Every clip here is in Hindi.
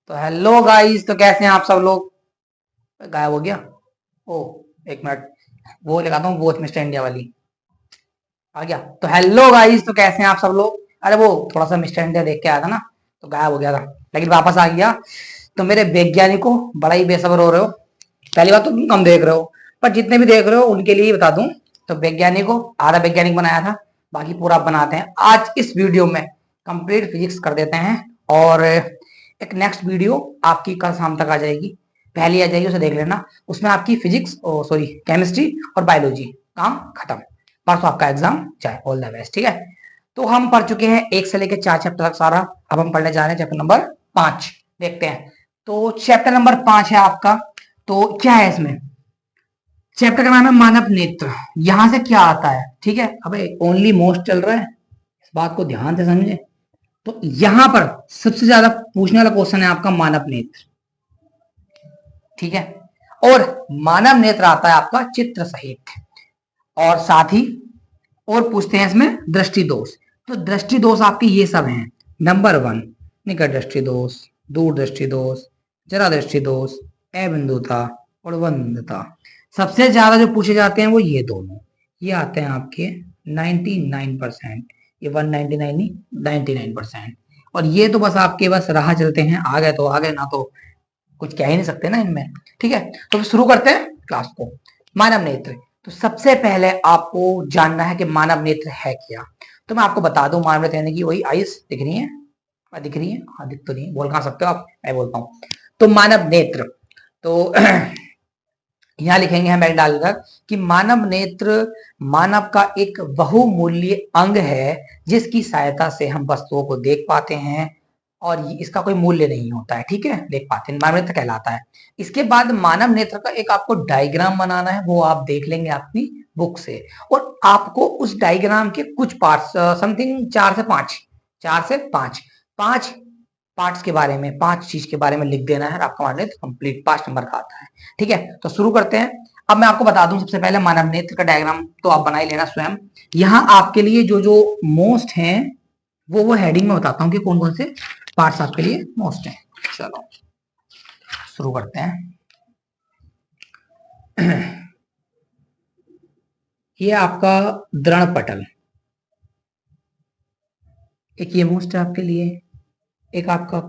तो हेलो गाइस, तो कैसे हैं आप सब लोग। गायब हो गया। ओ, एक मिनट, वो लगाता हूँ वॉच मिस्टर इंडिया वाली। आ गया। तो हेलो गाइस, तो कैसे हैं आप सब लोग। अरे वो थोड़ा सा मिस्टर इंडिया देख के आया था ना, तो गायब हो गया था, लेकिन वापस आ गया। तो मेरे वैज्ञानिकों, बड़ा ही बेसब्र हो रहे हो। पहली बात तो तुम कम देख रहे हो, पर जितने भी देख रहे हो उनके लिए ही बता दूं। तो वैज्ञानिकों, आधा वैज्ञानिक बनाया था, बाकी पूरा बनाते हैं आज इस वीडियो में। कंप्लीट फिजिक्स कर देते हैं। और एक नेक्स्ट वीडियो आपकी कल शाम तक आ जाएगी, पहली आ जाएगी, उसे देख लेना। उसमें आपकी फिजिक्स, सॉरी, केमिस्ट्री और बायोलॉजी काम खत्म। परसों आपका एग्जाम जाए, ऑल द बेस्ट। ठीक है। तो हम पढ़ चुके हैं 1 से लेकर 4 चैप्टर तक सारा। अब हम पढ़ने जा रहे हैं चैप्टर नंबर 5। देखते हैं। तो चैप्टर नंबर 5 है आपका। तो क्या है इसमें। चैप्टर का नाम है मानव नेत्र। यहां से क्या आता है, ठीक है। अबे ओनली मोस्ट चल रहा है, इस बात को ध्यान से समझे। तो यहां पर सबसे ज्यादा पूछने वाला क्वेश्चन है आपका मानव नेत्र। ठीक है। और मानव नेत्र आता है आपका चित्र सहित, और साथ ही और पूछते हैं इसमें दृष्टि दोष। तो दृष्टि दोष आपके ये सब हैं। नंबर 1, निकट दृष्टि दोष, दूर दृष्टि दोष, जरा दृष्टि दोष, अबिंदुता और वंदता। सबसे ज्यादा जो पूछे जाते हैं वो ये दोनों, ये आते हैं आपके 99%। ये 199 नहीं, 99%। और ये तो बस आपके बस राह चलते हैं, आ गए तो आ गए, ना तो कुछ कह ही नहीं सकते ना इनमें। ठीक है। तो शुरू करते हैं क्लास को। मानव नेत्र। तो सबसे पहले आपको जानना है कि मानव नेत्र है क्या। तो मैं आपको बता दूं, मानव नेत्र यानी कि वही आइस दिख रही है, दिख रही है, हाँ दिख तो नहीं, बोल कहाँ सकते हो आप, मैं बोलता हूँ। तो मानव नेत्र, तो यहां लिखेंगे हम बैग डालकर कि मानव नेत्र मानव का एक बहुमूल्य अंग है, जिसकी सहायता से हम वस्तुओं को देख पाते हैं, और इसका कोई मूल्य नहीं होता है। ठीक है, देख पाते हैं, मानव नेत्र कहलाता है। इसके बाद मानव नेत्र का एक आपको डायग्राम बनाना है, वो आप देख लेंगे अपनी बुक से। और आपको उस डायग्राम के कुछ पार्ट्स, समथिंग 4 से 5, 4 से 5, 5 पार्ट्स के बारे में, 5 चीज के बारे में लिख देना है, आपका मानव नेत्र कंप्लीट 5 नंबर का आता है। ठीक है। तो शुरू करते हैं। अब मैं आपको बता दूं, सबसे पहले मानव नेत्र का डायग्राम तो आप बना ही लेना स्वयं। यहाँ आपके लिए जो जो मोस्ट हैं वो हेडिंग में बताता हूँ कि कौन कौन से पार्ट्स आपके लिए मोस्ट हैं। चलो शुरू करते हैं। ये आपका दृढ़ पटल, एक ये मोस्ट है आपके लिए। एक आपका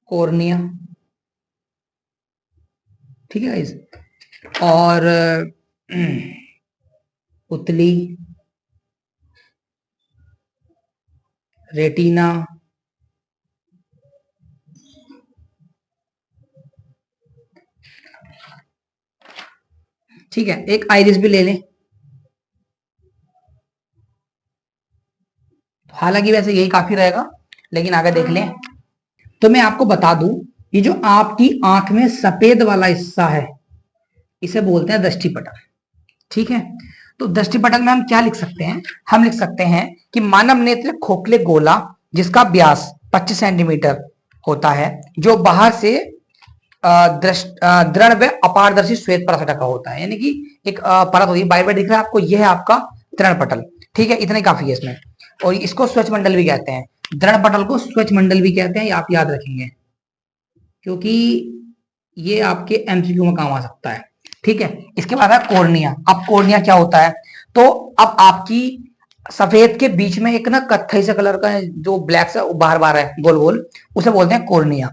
कॉर्निया, ठीक है गाइस। और पुतली, रेटिना, ठीक है, एक आइरिस भी ले लें। हालांकि वैसे यही काफी रहेगा, लेकिन आगे देख लें। तो मैं आपको बता दूं, ये जो आपकी आंख में सफेद वाला हिस्सा है, इसे बोलते हैं दृष्टिपटल। ठीक है। तो दृष्टिपटल में हम क्या लिख सकते हैं, हम लिख सकते हैं कि मानव नेत्र खोखले गोला, जिसका व्यास 25 सेंटीमीटर होता है, जो बाहर से दृढ़ व अपारदर्शी श्वेत परत से ढका होता है। यानी कि एक परत होती है, बार बार दिख रहा है आपको, यह है आपका दृढ़ पटल। ठीक है, इतना ही काफी है इसमें। और इसको स्वच्छ मंडल भी कहते हैं, दृढ़ पटल को स्वच्छ मंडल भी कहते हैं, ये आप याद रखेंगे, क्योंकि ये आपके एमसीक्यू में काम आ सकता है। ठीक है। इसके बाद है कॉर्निया। अब कॉर्निया क्या होता है, तो अब आपकी सफेद के बीच में एक ना कत्थई से कलर का जो ब्लैक से बाहर बाहर है गोल गोल, उसे बोलते हैं कॉर्निया।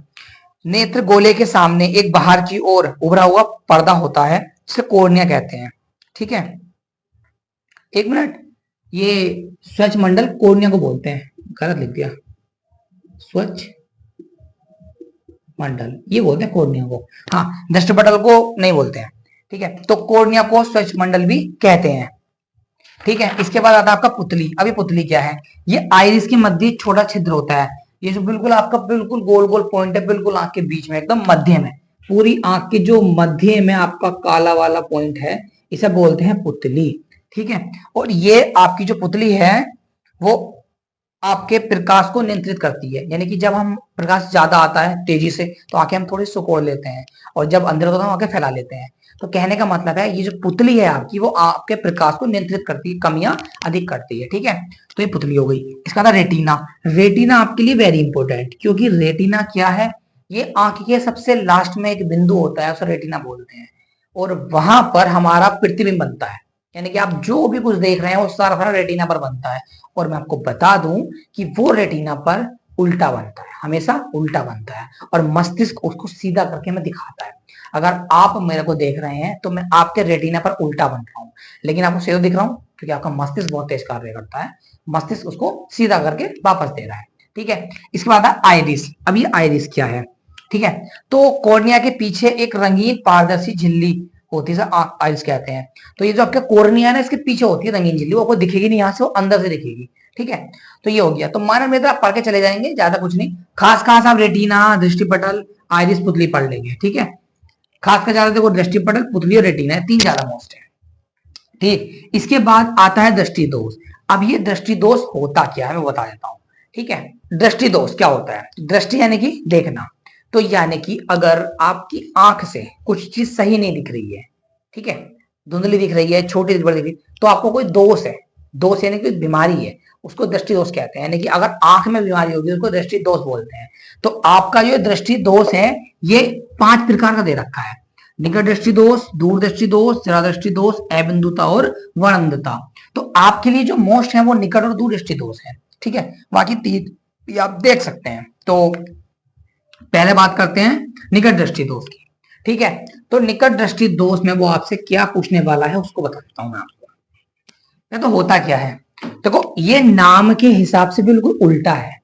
नेत्र गोले के सामने एक बाहर की ओर उभरा हुआ पर्दा होता है, जिसे कॉर्निया कहते हैं। ठीक है, एक मिनट, ये स्वच्छ मंडल कॉर्निया को बोलते हैं, गलत लिख दिया, स्वच्छ मंडल ये बोलते हैं कॉर्निया को, हाँ, दृष्टिपटल को नहीं बोलते हैं। ठीक है, तो कॉर्निया को स्वच्छ मंडल भी कहते हैं। ठीक है। इसके बाद आता है आपका पुतली। अभी पुतली क्या है, ये आइरिस के मध्य छोटा छिद्र होता है, ये जो बिल्कुल आपका बिल्कुल गोल गोल पॉइंट है, बिल्कुल आंख के बीच में, एकदम मध्य में, पूरी आंख के जो मध्य में आपका काला वाला पॉइंट है, इसे बोलते हैं पुतली। ठीक है। और ये आपकी जो पुतली है वो आपके प्रकाश को नियंत्रित करती है, यानी कि जब हम प्रकाश ज्यादा आता है तेजी से, तो आंखें हम थोड़ी सिकोड़ लेते हैं, और जब अंदर होता है हम आंखें फैला लेते हैं। तो कहने का मतलब है, ये जो पुतली है आपकी, वो आपके प्रकाश को नियंत्रित करती है, कमियां अधिक करती है। ठीक है। तो ये पुतली हो गई। इसका था रेटिना। रेटिना आपके लिए वेरी इंपॉर्टेंट, क्योंकि रेटिना क्या है, ये आंख के सबसे लास्ट में एक बिंदु होता है, उसे रेटिना बोलते हैं, और वहां पर हमारा प्रतिबिंब बनता है। यानी कि आप जो भी कुछ देख रहे हैं वो सारा सारा रेटिना पर बनता है। और मैं आपको बता दूं कि वो रेटिना पर उल्टा बनता है, हमेशा उल्टा बनता है, और मस्तिष्क उसको सीधा करके हमें दिखाता है। अगर आप मेरे को देख रहे हैं तो मैं आपके रेटिना पर उल्टा बन रहा हूँ, लेकिन आपको सीधा दिख रहा हूँ क्योंकि आपका मस्तिष्क बहुत तेज कार्य करता है, मस्तिष्क उसको सीधा करके वापस दे रहा है। ठीक है, इसके बाद है आइरिस। अब ये आइरिस क्या है? ठीक है, तो कॉर्निया के पीछे एक रंगीन पारदर्शी झिल्ली होती है, आइरिस कहते हैं। तो ये जो आपका कॉर्निया है ना, इसके पीछे होती है रंगीन झिल्ली, वो आपको दिखेगी नहीं यहाँ से, वो अंदर से दिखेगी। ठीक है, तो ये हो गया। तो मानव नेत्र आप पढ़ के चले जाएंगे, ज्यादा कुछ नहीं। खास खास आप रेटिना, दृष्टिपटल, आइरिस, पुतली पढ़ लेंगे। ठीक है, खासकर ज्यादा देखो दृष्टिपटल, पुतली और रेटिना है, तीन ज्यादा मोस्ट है। ठीक, इसके बाद आता है दृष्टि दोष। अब ये दृष्टि दोष होता क्या है मैं बता देता हूँ। ठीक है, दृष्टि दोष क्या होता है? दृष्टि यानी कि देखना, तो यानी कि अगर आपकी आंख से कुछ चीज सही नहीं दिख रही है, ठीक है, धुंधली दिख रही है, छोटी बड़ी दिख रही है, तो आपको कोई दोष है। दोष यानी कि बीमारी है, उसको दृष्टि दोष कहते हैं। यानी कि अगर आंख में बीमारी होगी उसको दृष्टि दोष बोलते हैं। तो आपका जो दृष्टि दोष है ये 5 प्रकार का दे रखा है। निकट दृष्टि दोष, दूर दृष्टि दोष, जरा दृष्टि दोष, अबिंदुता और वर्णंधता। तो आपके लिए जो मोस्ट है वो निकट और दूर दृष्टि दोष है। ठीक है, बाकी तीन आप देख सकते हैं। तो पहले बात करते हैं निकट दृष्टि दोष की। ठीक है, तो निकट दृष्टि दोष में वो आपसे क्या पूछने वाला है उसको बता देता हूं मैं आपको। तो होता क्या है, देखो ये नाम के हिसाब से बिल्कुल उल्टा है।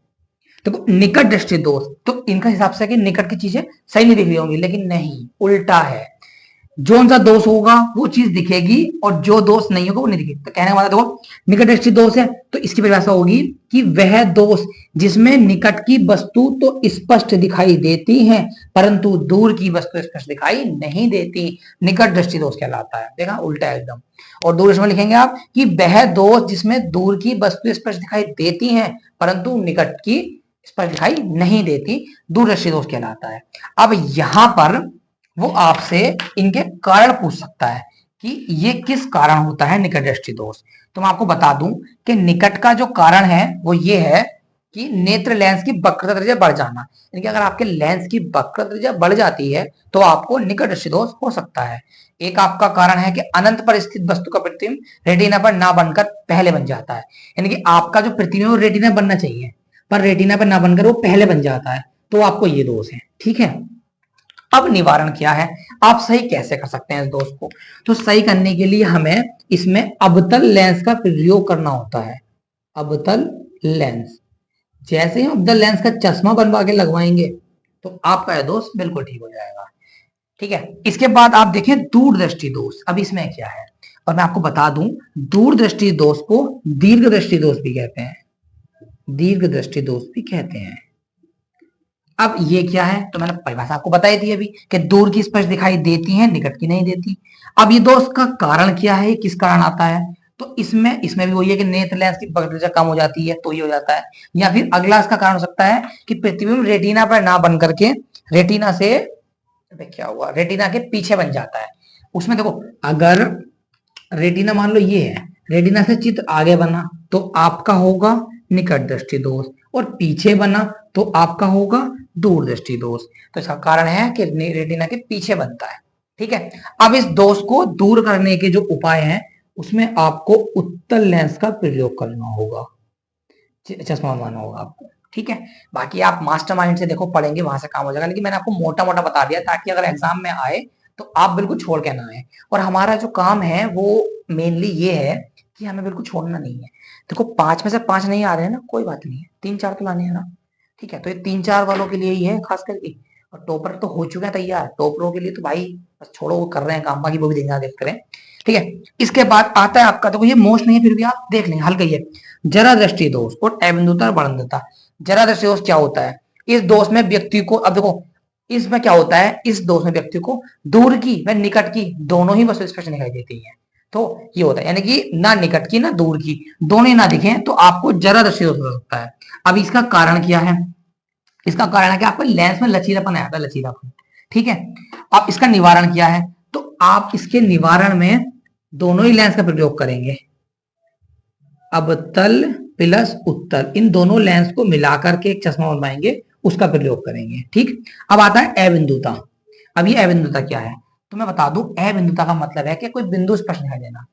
देखो निकट दृष्टि दोष, तो इनका हिसाब से कि निकट की चीजें सही नहीं दिख रही होंगी, लेकिन नहीं, उल्टा है। जो सा दोष होगा वो चीज दिखेगी और जो दोष नहीं होगा वो नहीं दिखेगी। तो कहने का मतलब देखो, निकट दृष्टि दोष है तो इसकी परिभाषा होगी कि वह दोष जिसमें निकट की वस्तु तो स्पष्ट दिखाई देती है परंतु दूर की वस्तु स्पष्ट दिखाई नहीं देती, निकट दृष्टि दोष कहलाता है। देखा, उल्टा है एकदम। और दूर में लिखेंगे आप कि वह दोष जिसमें दूर की वस्तु स्पष्ट दिखाई देती है परंतु निकट की स्पष्ट दिखाई नहीं देती, दूरदृष्टि दोष कहलाता है। अब यहां पर वो आपसे इनके कारण पूछ सकता है कि ये किस कारण होता है निकट दृष्टि दोष। तो मैं आपको बता दूं कि निकट का जो कारण है वो ये है कि नेत्र लेंस की वक्रता त्रिज्या बढ़ जाना। यानी कि अगर आपके लेंस की वक्रता त्रिज्या बढ़ जाती है तो आपको निकट दृष्टि दोष हो सकता है। एक आपका कारण है कि अनंत पर स्थित वस्तु का प्रतिबिंब रेटिना पर ना बनकर पहले बन जाता है। यानी कि आपका जो प्रतिबिंब रेटिना बनना चाहिए पर रेटिना पर ना बनकर वो पहले बन जाता है, तो आपको ये दोष है। ठीक है, अब निवारण क्या है, आप सही कैसे कर सकते हैं इस दोष को? तो सही करने के लिए हमें इसमें अवतल लेंस का प्रयोग करना होता है। अवतल लेंस, जैसे ही अवतल लेंस का चश्मा बनवा के लगवाएंगे तो आपका यह दोष बिल्कुल ठीक हो जाएगा। ठीक है, इसके बाद आप देखें दूरदृष्टि दोष। अब इसमें क्या है, और मैं आपको बता दूं दूरदृष्टि दोष को दीर्घ दृष्टि दोष भी कहते हैं। दीर्घ दृष्टि दोष भी कहते हैं। अब ये क्या है, तो मैंने परिभाषा आपको बताई थी अभी कि दूर की स्पष्ट दिखाई देती है, निकट की नहीं देती। अब ये दोष का कारण क्या है, किस कारण आता है? तो इसमें भी वही है कि नेत्र लेंस की वक्रता कम हो जाती है तो ये हो जाता है। या फिर अगला इसका कारण हो सकता है कि प्रतिबिंब रेटिना पर ना बन करके रेटिना से क्या हुआ, रेटिना के पीछे बन जाता है। उसमें देखो, अगर रेटिना मान लो ये है, रेटिना से चित्र आगे बना तो आपका होगा निकट दृष्टि दोष, और पीछे बना तो आपका होगा दूरदृष्टि दोष। तो इसका कारण है कि रेटिना के पीछे बनता है। ठीक है, अब इस दोष को दूर करने के जो उपाय हैं उसमें आपको उत्तल लेंस का प्रयोग करना होगा, चश्मा बनवाना होगा आपको। ठीक है, बाकी आप मास्टरमाइंड से देखो पढ़ेंगे, वहां से काम हो जाएगा, लेकिन मैंने आपको मोटा मोटा बता दिया ताकि अगर एग्जाम में आए तो आप बिल्कुल छोड़ के ना आए। और हमारा जो काम है वो मेनली ये है कि हमें बिल्कुल छोड़ना नहीं है। देखो 5 में से 5 नहीं आ रहे हैं ना, कोई बात नहीं है, 3-4 तो लाने हैं ना। ठीक है, तो ये 3-4 वालों के लिए ही है खास करके, और टॉपर तो हो चुके हैं तैयार। टॉपरों के लिए तो भाई बस छोड़ो, वो कर रहे हैं काम, बाकी वो भी देखना देखते रहे। ठीक है, इसके बाद आता है आपका, तो ये मोस्ट नहीं है फिर भी आप देख लेंगे, हल्का ही है, जरा दृष्टि दोष और अबिंदुता वर्णनता। जरा दृष्टि दोष क्या होता है? इस दोष में व्यक्ति को, अब देखो इसमें क्या होता है, इस दोष में व्यक्ति को दूर की व निकट की दोनों ही वस्तु स्पष्ट दिखाई देती है। तो ये होता है, यानी कि ना निकट की ना दूर की, दोनों ही ना दिखे तो आपको जरा दृष्टि दोष हो सकता है। अब इसका कारण क्या है? इसका कारण है कि आपको लेंस में लचीलापन आया था, लचीलापन। ठीक है, अब इसका निवारण क्या है? तो आप इसके निवारण में दोनों ही लेंस का प्रयोग करेंगे, अवतल प्लस उत्तल, इन दोनों लेंस को मिलाकर के एक चश्मा बनवाएंगे उसका प्रयोग करेंगे। ठीक, अब आता है अबिंदुता। अब ये अबिंदुता क्या है तो मैं बता दूं, अबिंदुता का मतलब है कि कोई बिंदु स्पष्ट दिखाई देना।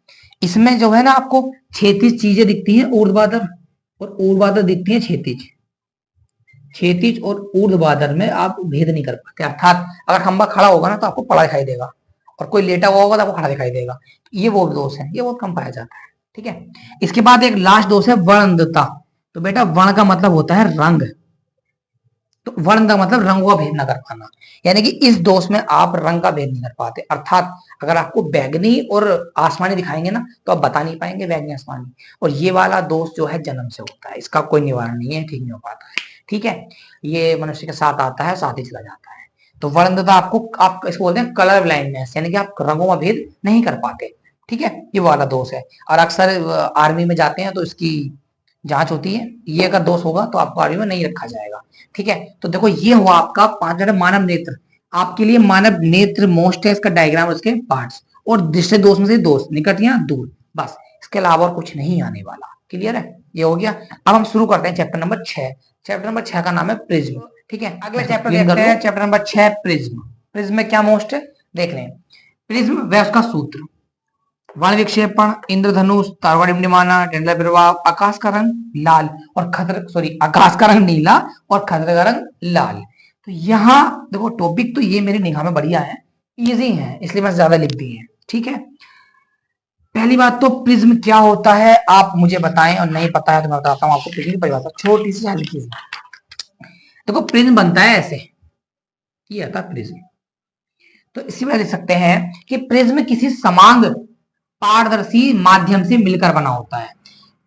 इसमें जो है ना आपको क्षैतिज चीजें दिखती हैं ऊर्ध्वाधर, और ऊर्ध्वाधर दिखती है क्षैतिज। क्षैतिज और ऊर्ध्वाधर में आप भेद नहीं कर पाते, अर्थात अगर खंबा खड़ा होगा ना तो आपको पड़ा दिखाई देगा, और कोई लेटा हुआ होगा तो आपको खड़ा दिखाई देगा। ये वो दोष है, ये बहुत कम पाया जाता है। ठीक है, इसके बाद एक लास्ट दोष है वर्णता। तो बेटा वर्ण का मतलब होता है रंग, तो वर्ण का मतलब रंगों का भेद न कर पाना, यानी कि इस दोष में आप रंग का भेद नहीं कर पाते। अर्थात अगर आपको बैगनी और आसमानी दिखाएंगे ना तो आप बता नहीं पाएंगे बैगनी आसमानी। और ये वाला दोष जो है जन्म से होता है, इसका कोई निवारण नहीं है, ठीक नहीं हो पाता है। ठीक है, ये मनुष्य के साथ आता है, साथ ही चला जाता है। तो वर्णता आपको, आप इसको बोलते हैं कलर ब्लाइंडनेस, यानी कि आप रंगों का भेद नहीं कर पाते। ठीक है, ये वाला दोष है, और अक्सर आर्मी में जाते हैं तो इसकी जांच होती है, ये अगर दोष होगा तो आपको आर्मी में नहीं रखा जाएगा। ठीक है, तो देखो ये हुआ आपका 5 मानव नेत्र। आपके लिए मानव नेत्र मोस्ट है, इसका डायग्राम और इसके पार्ट्स, और दृष्टि दोष में से दोष निकट या दूर, बस इसके अलावा और कुछ नहीं आने वाला। क्लियर है, ये हो गया। अब हम शुरू करते हैं चैप्टर नंबर 6। चैप्टर नंबर 6 का नाम है प्रिज्म। ठीक है, अगला चैप्टर देखते हैं, चैप्टर नंबर 6 प्रिज्म। प्रिज्म में क्या मोस्ट है देख लें। प्रिज्म व उसका सूत्र, वर्ण विक्षेपण, इंद्रधनुष, तारवाडिमाना, टेंडुलर प्रभाव, आकाश का रंग लाल और आकाश का रंग नीला और खतरे का रंग लाल। तो यहाँ देखो टॉपिक तो ये मेरी निगाह में बढ़िया है, इजी है, इसलिए मैं ज्यादा लिख दी है। ठीक है, पहली बात तो प्रिज्म क्या होता है आप मुझे बताएं, और नहीं पता है तो मैं बताता हूँ आपको प्रिज्म की परिभाषा, छोटी सी हल्की सी। देखो प्रिज्म बनता है ऐसे, ये आता है प्रिज्म। तो इसी में लिख सकते हैं कि प्रिज्म किसी समान पारदर्शी माध्यम से मिलकर बना होता है।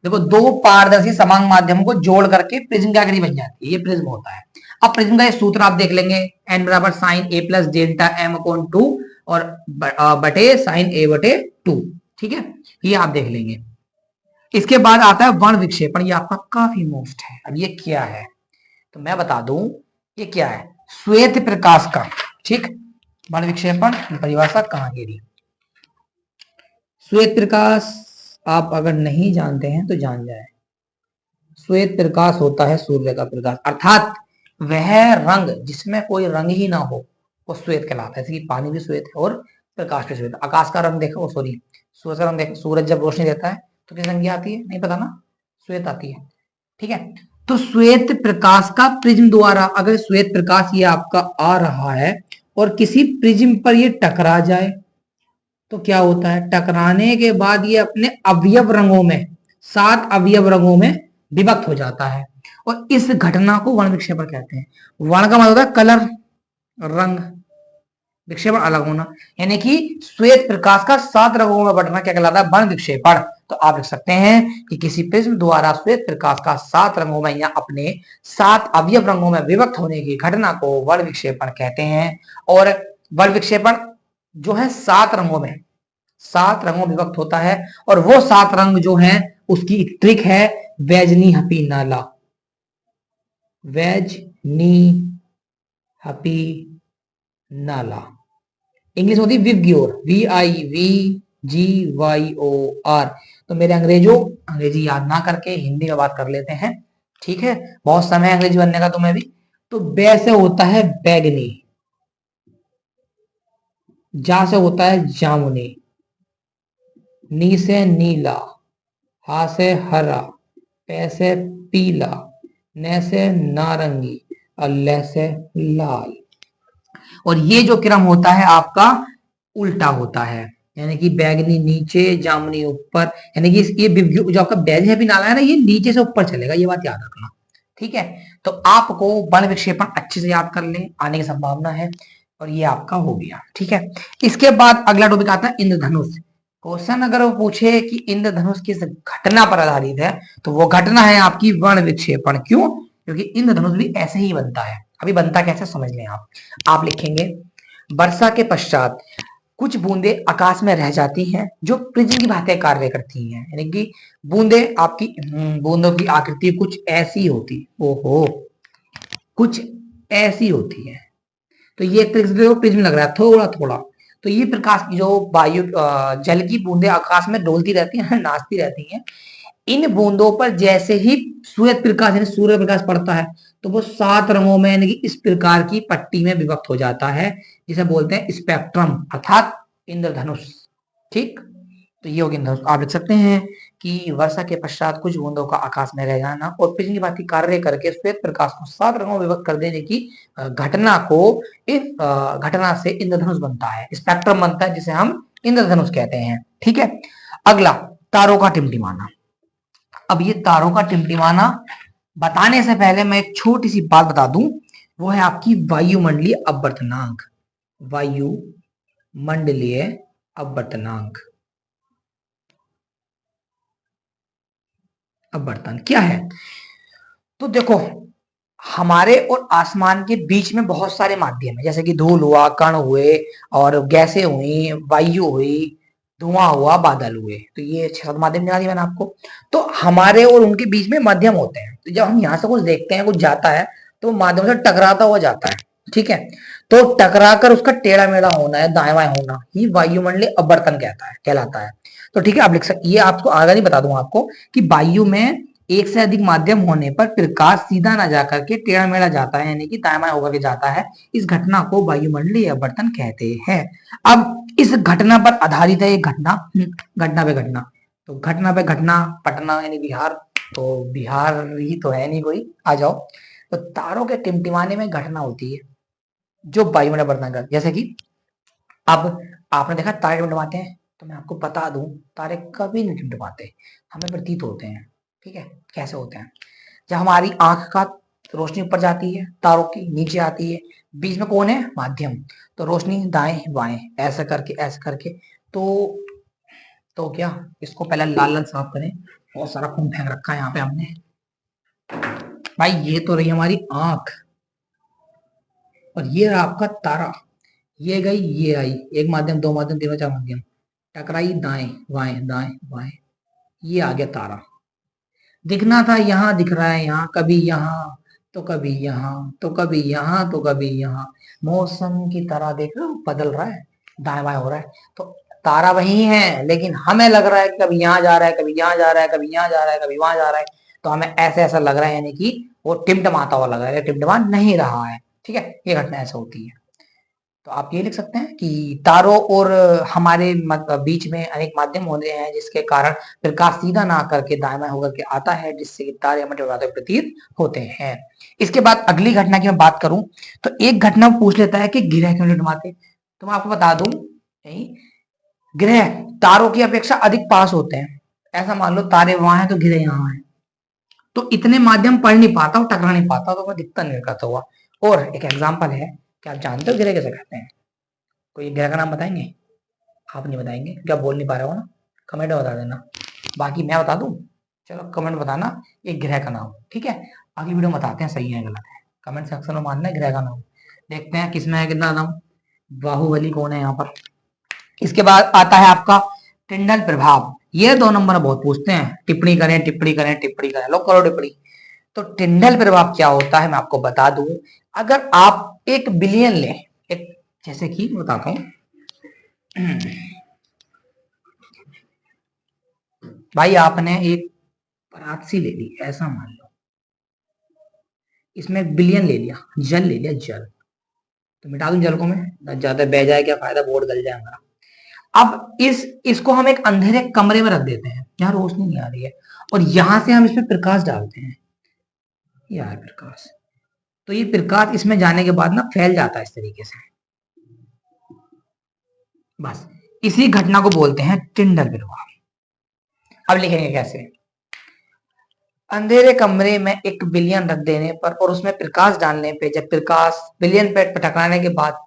देखो दो पारदर्शी समान माध्यम को जोड़ करके प्रिज्म की आकृति बन जाती है, ये प्रिज्म होता है। अब प्रिज्म का ये सूत्र आप देख लेंगे, n बराबर साइन ए प्लस डेल्टा एम अपॉन 2 और बटे साइन ए बटे 2। ठीक है, ये आप देख लेंगे। इसके बाद आता है वर्ण विक्षेपण, ये आपका काफी मोस्ट है। अब ये क्या है तो मैं बता दूं, ये क्या है, श्वेत प्रकाश का, ठीक, वर्ण विक्षेपण परिभाषा कहां गिरी। श्वेत प्रकाश आप अगर नहीं जानते हैं तो जान जाए, श्वेत प्रकाश होता है सूर्य का प्रकाश, अर्थात वह रंग जिसमें कोई रंग ही ना हो वो श्वेत कहलाता है। जैसे कि पानी भी श्वेत है और प्रकाश भी श्वेत। आकाश का रंग देखो, सॉरी सूरज का रंग देखो, सूरज जब रोशनी देता है तो किस रंग की आती है नहीं पता ना, श्वेत आती है। ठीक है, तो श्वेत प्रकाश का प्रिज्म द्वारा, अगर श्वेत प्रकाश ये आपका आ रहा है और किसी प्रिज्म पर ये टकरा जाए तो क्या होता है, टकराने के बाद ये अपने अवयव रंगों में, 7 अवयव रंगों में विभक्त हो जाता है, और इस घटना को वर्ण विक्षेपण कहते हैं। वर्ण का मतलब होता है कलर, रंग, विक्षेपण अलग होना, यानी कि श्वेत प्रकाश का 7 रंगों में बंटना क्या कहलाता है, वर्ण विक्षेपण। तो आप लिख सकते हैं कि किसी प्रिज्म द्वारा श्वेत प्रकाश का 7 रंगों में या अपने 7 अवयव रंगों में विभक्त होने की घटना को वर्ण विक्षेपण कहते हैं। और वर्ण विक्षेपण जो है 7 रंगों में, 7 रंगों में विभक्त होता है, और वो 7 रंग जो हैं उसकी ट्रिक है वैजनी हपी नाला, वैजनी हपी नाला, इंग्लिश होती है विवग्योर, VIVGYOR। तो मेरे अंग्रेजी याद ना करके हिंदी में बात कर लेते हैं। ठीक है, बहुत समय अंग्रेजी बनने का तुम्हें भी। तो बै से होता है बैगनी, जा से होता है जामुनी, नी से नीला, हा से हरा, पै से पीला, न से नारंगी और ल से लाल। और ये जो क्रम होता है आपका उल्टा होता है, यानी कि बैगनी नीचे जामुनी ऊपर, यानी कि ये जो आपका बैगनी हैप्पी नाला है ना, ये नीचे से ऊपर चलेगा, ये बात याद रखना। ठीक है, तो आपको वर्ण विक्षेपण अच्छे से याद कर लें, आने की संभावना है, और ये आपका हो गया। ठीक है, इसके बाद अगला टॉपिक आता है इंद्रधनुष। क्वेश्चन अगर वो पूछे कि इंद्रधनुष किस घटना पर आधारित है तो वो घटना है आपकी वर्ण विक्षेपण। क्यों, क्योंकि इंद्रधनुष भी ऐसे ही बनता है। अभी बनता कैसे समझ लें आप लिखेंगे वर्षा के पश्चात कुछ बूंदे आकाश में रह जाती हैं जो प्रिज्म की भांति कार्य करती हैं, यानी कि बूंदे आपकी बूंदों की आकृति कुछ ऐसी होती, ओहो कुछ ऐसी होती है। तो ये प्रिज्म लग रहा है थोड़ा थोड़ा। तो ये प्रकाश की जो वायु जल की बूंदे आकाश में डोलती रहती हैं, नाचती रहती हैं, इन बूंदों पर जैसे ही सूरज प्रकाश यानी सूर्य प्रकाश पड़ता है तो वो 7 रंगों में यानी कि इस प्रकार की पट्टी में विभक्त हो जाता है, जिसे बोलते हैं स्पेक्ट्रम अर्थात इंद्रधनुष। ठीक, तो ये हो गया इंद्रधनुष। आप लिख सकते हैं कि वर्षा के पश्चात कुछ बूंदों का आकाश में रह जाना और पिछली बात की कार्य करके श्वेत प्रकाश को 7 रंगों में विभक्त कर देने की घटना को, इस घटना से इंद्रधनुष बनता है, स्पेक्ट्रम बनता है, जिसे हम इंद्रधनुष कहते हैं। ठीक है, अगला तारों का टिमटिमाना। अब ये तारों का टिमटिमाना बताने से पहले मैं एक छोटी सी बात बता दूं, वो है आपकी वायुमंडलीय अपवर्तनांक। वायुमंडलीय अपवर्तनांक, अपवर्तन क्या है? तो देखो, हमारे और आसमान के बीच में बहुत सारे माध्यम है, जैसे कि धूल हुआ, कण हुए, और गैसें हुई, वायु हुई, धुआं हुआ, बादल हुए। तो ये 6 माध्यम दिखा दिए मैंने आपको। तो हमारे और उनके बीच में माध्यम होते हैं। तो जब हम यहाँ से कुछ देखते हैं, कुछ जाता है, तो माध्यम से टकराता हुआ जाता है। ठीक है, तो टकराकर उसका टेढ़ा मेढ़ा होना है, दाएं बाएं होना ही वायुमंडलीय अपवर्तन कहलाता है। तो ठीक है, आप लिख सकते, ये आपको आगे नहीं बता दूंगा आपको कि वायु में एक से अधिक माध्यम होने पर प्रकाश सीधा ना जाकर के टेढ़ा मेढ़ा जाता है, यानी कि दाएं बाएं होकर के जाता है। इस घटना को वायुमंडलीय अपवर्तन कहते हैं। अब इस घटना पर आधारित है एक घटना, घटना पे घटना। तो घटना पे घटना, पटना यानी बिहार, तो बिहार ही तो है नहीं कोई, आ जाओ। तो तारों के टिमटिमाने में घटना होती है जो वायुमंडलीय अपवर्तन कर, जैसे कि अब आपने देखा तारे टिमटिमाते हैं, तो मैं आपको बता दूं तारे कभी नहीं टिमटिमाते, हमें प्रतीत होते हैं। ठीक है, कैसे होते हैं? जब हमारी आंख का रोशनी ऊपर जाती है, तारों की नीचे आती है, बीच में कौन है? माध्यम। तो रोशनी दाएं बाएं ऐसा करके ऐसा करके, तो क्या, इसको पहले लाल लाल साफ करें, बहुत सारा खून फेंक रखा है यहाँ पे हमने। भाई ये तो रही हमारी आंख, और ये रहा आपका तारा। ये गई, ये आई, एक माध्यम, दो माध्यम, तीन चार माध्यम, टकराई, दाएं बाएं दाएं बाएं, ये आ गया तारा। दिखना था यहाँ, दिख रहा है यहाँ, कभी यहाँ तो कभी यहाँ, तो कभी यहाँ तो कभी यहाँ। मौसम की तरह देख रहे हो, बदल रहा है, दाएं बाएं हो रहा है। तो तारा वही है, लेकिन हमें लग रहा है कि कभी यहाँ जा रहा है, कभी यहाँ जा रहा है, कभी यहाँ जा रहा है, कभी वहां जा रहा है। तो हमें ऐसे ऐसा लग रहा है, यानी कि वो टिमटमाता हुआ लग रहा है, टिमटमा नहीं रहा है। ठीक है, ये घटना ऐसा होती है। तो आप ये लिख सकते हैं कि तारों और हमारे बीच में अनेक माध्यम होते हैं, जिसके कारण प्रकाश सीधा ना करके दाएं बाएं होकर के आता है, जिससे कि तारे हमें टिमटिमाते प्रतीत होते हैं। इसके बाद अगली घटना की मैं बात करूं, तो एक घटना पूछ लेता है कि ग्रह क्यों टिमटिमाते। तो मैं आपको बता दूं, ग्रह तारों की अपेक्षा अधिक पास होते हैं। ऐसा मान लो तारे वहां है तो ग्रह यहाँ है, तो इतने माध्यम पढ़ नहीं पाता और टकरा नहीं पाता, तो वह दिखता नहीं करता हुआ। और एक एग्जाम्पल है, क्या आप जानते हो ग्रह कैसे कहते हैं? कोई ग्रह का नाम बताएंगे? आप नहीं बताएंगे, क्या बोल नहीं पा रहे हो ना? कमेंट में बता देना, बाकी मैं बता दूं। चलो कमेंट में बताना एक ग्रह का नाम। ठीक है, अगली वीडियो में बताते हैं सही है गलत है, कमेंट सेक्शन में मानना है ग्रह का नाम। देखते हैं किसमें है कितना नाम। बाहुबली कौन है यहाँ पर? इसके बाद आता है आपका टिंडल प्रभाव। ये 2 नंबर बहुत पूछते हैं, टिप्पणी करें टिप्पणी करें टिप्पणी करें, लो करो टिप्पणी। तो टिंडल प्रभाव क्या होता है मैं आपको बता दूं। अगर आप 1 बिलियन ले, एक, जैसे कि बताता हूं भाई, आपने एक परागसी ले ली, ऐसा मान लो, इसमें 1 बिलियन ले लिया, जल ले लिया, जल। तो मिटा दूं जल को मैं, ना ज्यादा बह जाए क्या फायदा, बोर्ड गल जाए हमारा। अब इसको हम एक अंधेरे कमरे में रख देते हैं, यहाँ रोशनी नहीं आ रही है, और यहां से हम इसमें प्रकाश डालते हैं, ये है प्रकाश। तो ये प्रकाश इसमें जाने के बाद ना फैल जाता है इस तरीके से। बस इसी घटना को बोलते हैं टिंडल प्रभाव। अब लिखेंगे कैसे? अंधेरे कमरे में 1 बिलियन रख देने पर और उसमें प्रकाश डालने पे, जब प्रकाश बिलियन पे टकराने के बाद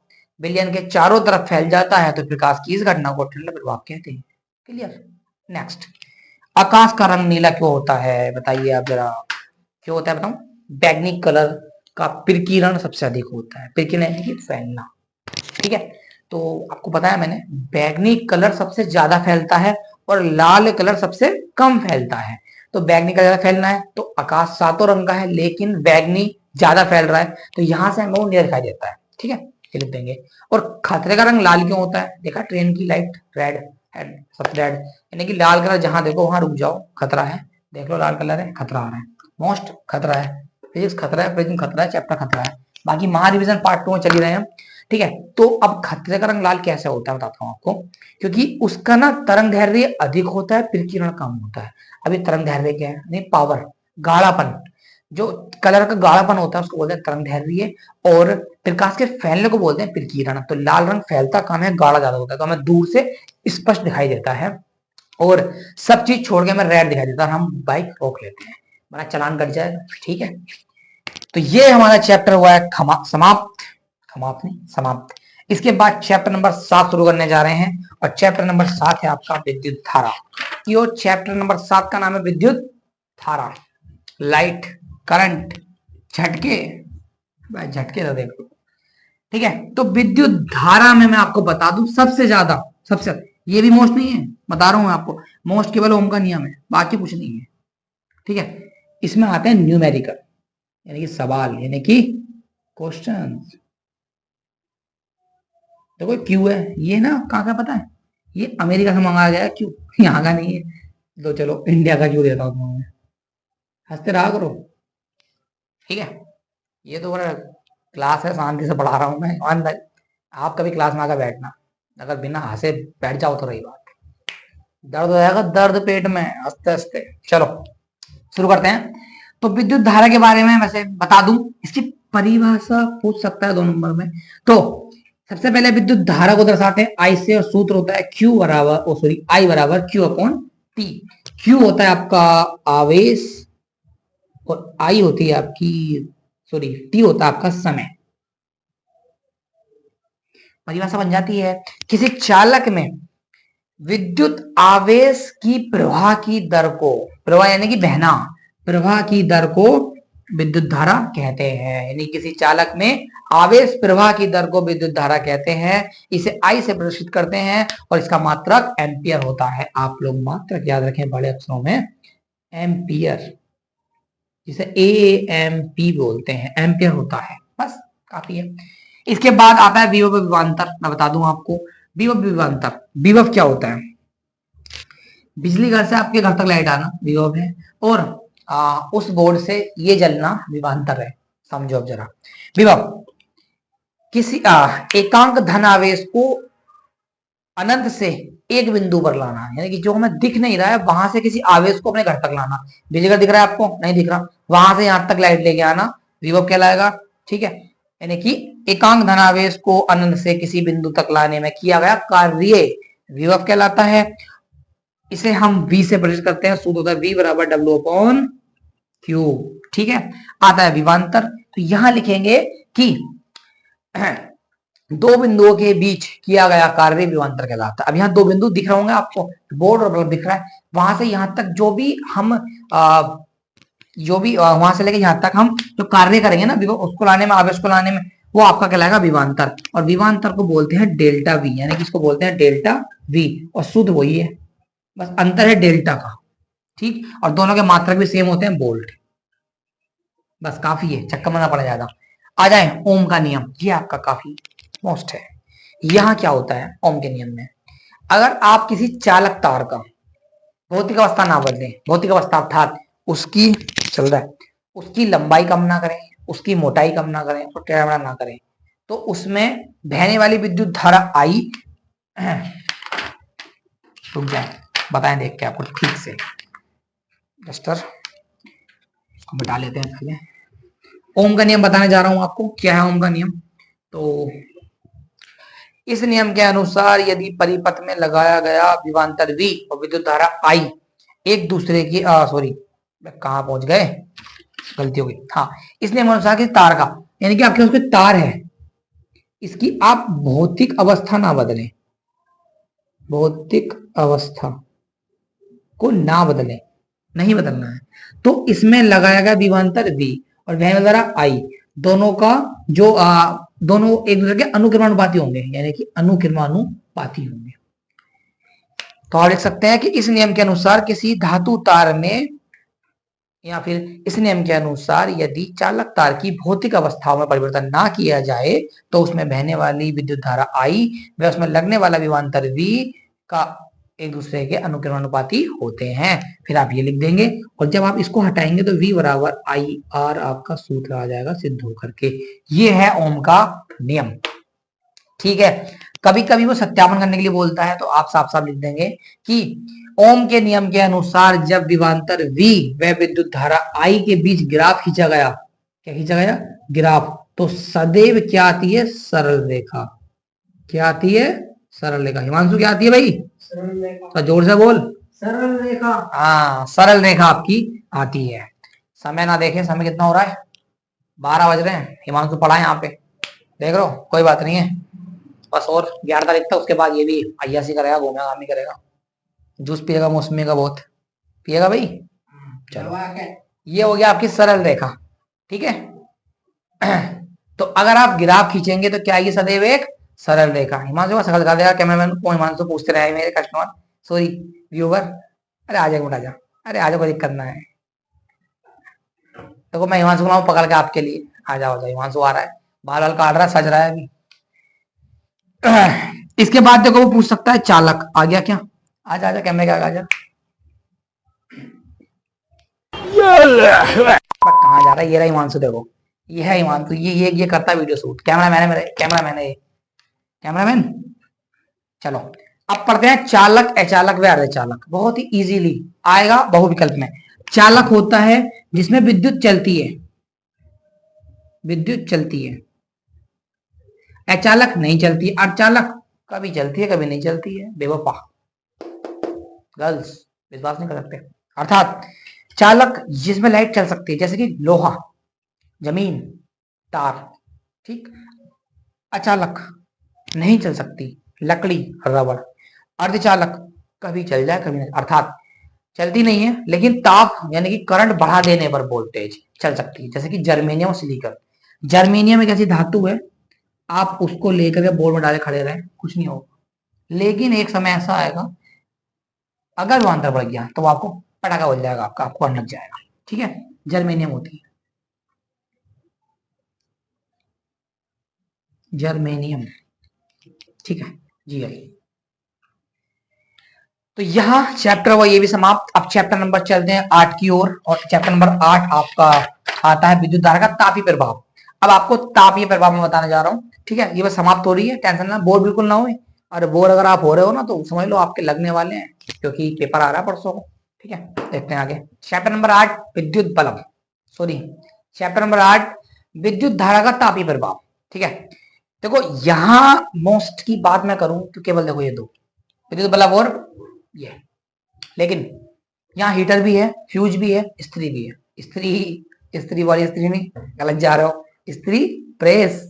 बिलियन के चारों तरफ फैल जाता है, तो प्रकाश की इस घटना को टिंडल प्रभाव कहते हैं। क्लियर? नेक्स्ट, आकाश का रंग नीला क्यों होता है बताइए आप जरा, क्यों होता है बताऊं? बैगनी कलर का प्रकीर्णन सबसे अधिक होता है, प्रकीर्णन यानी कि फैलना। ठीक है, तो आपको बताया मैंने, बैगनी कलर सबसे ज्यादा फैलता है और लाल कलर सबसे कम फैलता है। तो बैगनी का ज्यादा फैलना है, तो आकाश सातों रंग का है, लेकिन बैगनी ज्यादा फैल रहा है, तो यहां से हमें वो नीला दिखाई देता है। ठीक है, ये लिख देंगे। और खतरे का रंग लाल क्यों होता है? देखा ट्रेन की लाइट रेड है, सबसे रेड, यानी कि लाल कलर जहां देखो वहां रुक जाओ, खतरा है। देख लो लाल कलर है, खतरा आ रहा है, मोस्ट खतरा है, फिजिक्स खतरा है, प्रिज्म खतरा है, चैप्टर खतरा है। बाकी महा रिवीजन पार्ट 2 में चली रहे हैं, ठीक है। तो अब खतरे का रंग लाल कैसे होता है बताता हूँ आपको, क्योंकि उसका ना तरंग दैर्ध्य अधिक होता है, प्रकीर्णन कम होता है। अभी तरंग दैर्ध्य क्या है, नहीं पावर, गाढ़ापन, जो कलर का गाढ़ापन होता है उसको बोलते हैं तरंग दैर्ध्य, और प्रकाश के फैलने को बोलते हैं प्रकीर्णन। तो लाल रंग फैलता कम है, गाढ़ा ज्यादा होता है, तो हमें दूर से स्पष्ट दिखाई देता है, और सब चीज छोड़ के हमें रेड दिखाई देता है, हम बाइक रोक लेते हैं, हमारा चलान कट जाएगा, ठीक है। तो ये हमारा चैप्टर हुआ है समाप्त, समाप्त नहीं समाप्त। इसके बाद चैप्टर नंबर 7 शुरू करने जा रहे हैं, और चैप्टर नंबर 7 है आपका विद्युत धारा। यो चैप्टर नंबर 7 का नाम है विद्युत धारा, लाइट, करंट, झटके, झटके तो देखो, ठीक है। तो विद्युत धारा में मैं आपको बता दूं सबसे ज्यादा, ये भी मोस्ट नहीं है, बता रहा हूं मैं आपको, मोस्ट केवल ओम का नियम है, बाकी कुछ नहीं है, ठीक है। इसमें आते हैं न्यूमेरिकल, यानी कि सवाल, यानी कि क्वेश्चन। देखो क्यू है, ये ना कहाँ का पता है, ये अमेरिका से मंगाया गया क्यू, यहाँ का नहीं है। तो चलो इंडिया का क्यू देता हूँ तुम्हें, हंसते रहा करो, ठीक है। ये तो बड़ा क्लास है, शांति से पढ़ा रहा हूँ मैं, ईमानदारी। आप कभी क्लास में आकर बैठना, अगर बिना हंसे बैठ जाओ तो रही बात, दर्द हो जाएगा, दर्द पेट में हंसते हंसते। चलो शुरू करते हैं। तो विद्युत धारा के बारे में वैसे बता दूं, इसकी परिभाषा पूछ सकता है 2 नंबर में। तो सबसे पहले विद्युत धारा को दर्शाते हैं आई से, और सूत्र होता है Q बराबर I बराबर Q अपॉन T। Q होता है आपका आवेश, और I होती है आपकी T होता है आपका समय। परिभाषा बन जाती है, किसी चालक में विद्युत आवेश की प्रवाह की दर को, प्रवाह यानी कि बहना, प्रवाह की दर को विद्युत धारा कहते हैं। यानी किसी चालक में आवेश प्रवाह की दर को विद्युत धारा कहते हैं। इसे आई से प्रदर्शित करते हैं, और इसका मात्रक एम्पियर होता है। आप लोग मात्रक याद रखें बड़े अक्षरों में, एम्पियर, जिसे AMP बोलते हैं, एम्पियर होता है, बस काफी है। इसके बाद आता है विभव विभवांतर, मैं बता दूं आपको विभव विभवांतर। विभव क्या होता है, बिजली घर से आपके घर तक लाइट आना विभव है, और उस बोर्ड से ये जलना विभवांतर है। समझो अब जरा, विभव किसी एकांक धन आवेश को अनंत से एक बिंदु पर लाना, यानी कि जो हमें दिख नहीं रहा है वहां से किसी आवेश को अपने घर तक लाना। बिजली घर दिख रहा है आपको, नहीं दिख रहा, वहां से यहां तक लाइट लेके आना, विभव कहलाएगा, ठीक है। यानी कि एकांक धनावेश को अनंत से किसी बिंदु तक लाने में किया गया कार्य विभव कहलाता है। इसे हम V से प्रदर्शित करते हैं, सूत्र होता है V बराबर W अपॉन Q, ठीक है। आता है विभवांतर, तो यहां लिखेंगे कि दो बिंदुओं के बीच किया गया कार्य विभवांतर कहलाता है। अब यहाँ 2 बिंदु दिख रहे होंगे आपको, बोर्ड और बल्ब दिख रहा है, वहां से यहां तक जो भी हम वहां से लेके यहां तक हम जो कार्य करेंगे ना विभव, उसको लाने में, आवेश को लाने में, वो आपका कहलाएगा विभवांतर। और विभवांतर को बोलते हैं डेल्टा V, यानी कि इसको बोलते हैं डेल्टा V, और शुद्ध वही है, बस अंतर है डेल्टा का, ठीक। और दोनों के मात्रक भी सेम होते हैं, वोल्ट, बस काफी है, चक्कर में ना पड़ जाएगा। आ जाए ओम का नियम, ये आपका काफी मोस्ट है। यहां क्या होता है ओम के नियम में, अगर आप किसी चालक तार का भौतिक अवस्था ना बदले, भौतिक अवस्था अर्थात उसकी चल रहा है, उसकी लंबाई कम ना करें, उसकी मोटाई कम ना करें, उसको टेढ़ा ना करें, तो उसमें बहने वाली विद्युत धारा आई, रुक जाए बताएं देख के आपको ठीक से, डस्टर बिठा लेते हैं पहले। ओम का नियम बताने जा रहा हूं आपको, क्या है ओम का नियम। तो इस नियम के अनुसार यदि परिपथ में लगाया गया विभवांतर V और विद्युत धारा I एक दूसरे की सॉरी कहां पहुंच गए, गलती हो गई, हाँ, इस नियम अनुसार कि तार का, यानी कि आपके उसके तार है, इसकी आप भौतिक अवस्था ना बदलें, भौतिक अवस्था को ना बदलें, नहीं बदलना है, तो इसमें लगाया गया विभवांतर V और बहने वाला I, दोनों का जो दोनों एक दूसरे के अनुक्रमानुपाती होंगे, यानी कि अनुक्रमानुपाती होंगे। तो आप लिख सकते हैं कि इस नियम के अनुसार किसी धातु तार में, या फिर इस नियम के अनुसार यदि चालक तार की भौतिक अवस्थाओं में परिवर्तन ना किया जाए तो उसमें बहने वाली विद्युत धारा I व उसमें लगने वाला विभवांतर V का एक दूसरे के अनुक्रमानुपाती होते हैं। फिर आप ये लिख देंगे और जब आप इसको हटाएंगे तो V बराबर आई आर आपका सूत्र आ जाएगा सिद्ध होकर के। ये है ओम का नियम। ठीक है, कभी कभी वो सत्यापन करने के लिए बोलता है तो आप साफ साफ लिख देंगे कि ओम के नियम के अनुसार जब विभवांतर V व विद्युत धारा I के बीच ग्राफ खींचा गया, क्या खींचा गया, ग्राफ, तो सदैव क्या आती है, सरल रेखा। क्या आती है, सरल रेखा। हिमांशु क्या आती है भाई, सरल रेखा। तो जोर से बोल, सरल रेखा। हाँ, सरल रेखा आपकी आती है। समय ना देखें, समय कितना हो रहा है, 12 बज रहे हैं। हिमांशु पढ़ा है यहाँ पे, देख लो, कोई बात नहीं है, बस और 11 तारीख तक, उसके बाद ये भी अय्यासी करेगा, घूमेगा काम ही करेगा, जूस पिएगा मौसमी का बहुत पिएगा भाई। चलो, ये हो गया आपकी सरल रेखा। ठीक है तो अगर आप ग्राफ खींचेंगे तो क्या आएगी, सदैव एक सरल रेखा। हिमांशु का शकल दिखा देगा कैमरामैन को। हिमांशु पूछते रहे मेरे कस्टमर, सॉरी व्यूवर, अरे आ जाएगा, उठा जा, अरे आ जाओ, कोई दिक्कत ना है। देखो मैं हिमांशु को पकड़ के आपके लिए, आ जाओ, हिमांशु आ रहा है, बाल वाल काट रहा है, सज रहा है अभी। इसके बाद देखो वो पूछ सकता है चालक, आ गया क्या, आजा आजा कैमरे के आगे आजा। कहाँ जा रहा है, ये रहा हिमांशु, देखो ये है हिमांशु, ये करता है वीडियो शूट, कैमरामैन है मेरे, कैमरामैन है ये, कैमरामैन। चलो अब पढ़ते हैं चालक, अचालक व अर्धचालक। बहुत ही इजीली आएगा बहुविकल्प में। चालक होता है जिसमें विद्युत चलती है, विद्युत चलती है। अचालक नहीं चलती है। अर्धचालक कभी चलती है कभी नहीं चलती है। बेवफा गर्ल्स विश्वास नहीं कर सकते। अर्थात चालक जिसमें लाइट चल सकती है, जैसे कि लोहा, जमीन, तार, ठीक। अचालक नहीं चल सकती, लकड़ी, रबड़। अर्धचालक कभी चल जाए कभी नहीं, अर्थात चलती नहीं है लेकिन ताप यानी कि करंट बढ़ा देने पर वोल्टेज चल सकती है, जैसे कि जर्मेनियम और सिलिकॉन। जर्मेनियम एक ऐसी धातु है, आप उसको लेकर के बोर्ड में डाले खड़े रहे, कुछ नहीं होगा, लेकिन एक समय ऐसा आएगा अगर विभवांतर बढ़ गया तो आपको पटाखा बज जाएगा, आपको लग जाएगा। ठीक है, जर्मेनियम होती है, जर्मेनियम। ठीक है जी आई। तो यह चैप्टर वो ये भी समाप्त। अब चैप्टर नंबर चलते हैं 8 की ओर, और चैप्टर नंबर 8 आपका आता है विद्युत धारा का तापीय प्रभाव। अब आपको तापीय प्रभाव में बताने जा रहा हूँ। ठीक है, ये बस समाप्त हो रही है, टेंशन ना, बोर बिल्कुल ना हो। और बोर अगर आप हो रहे हो ना तो समझ लो आपके लगने वाले हैं, क्योंकि पेपर आ रहा है परसों को। ठीक है, देखते हैं आगे। चैप्टर नंबर 8 विद्युत बल्ब, सॉरी चैप्टर नंबर 8 विद्युत धारा का तापीय प्रभाव। ठीक है, देखो यहां मोस्ट की बात मैं करूं तो केवल देखो ये दो, विद्युत बल्ब और ये, लेकिन यहाँ हीटर भी है, फ्यूज भी है, स्त्री भी है। स्त्री वाली स्त्री नहीं, गलत जा रहे हो, स्त्री प्रेस।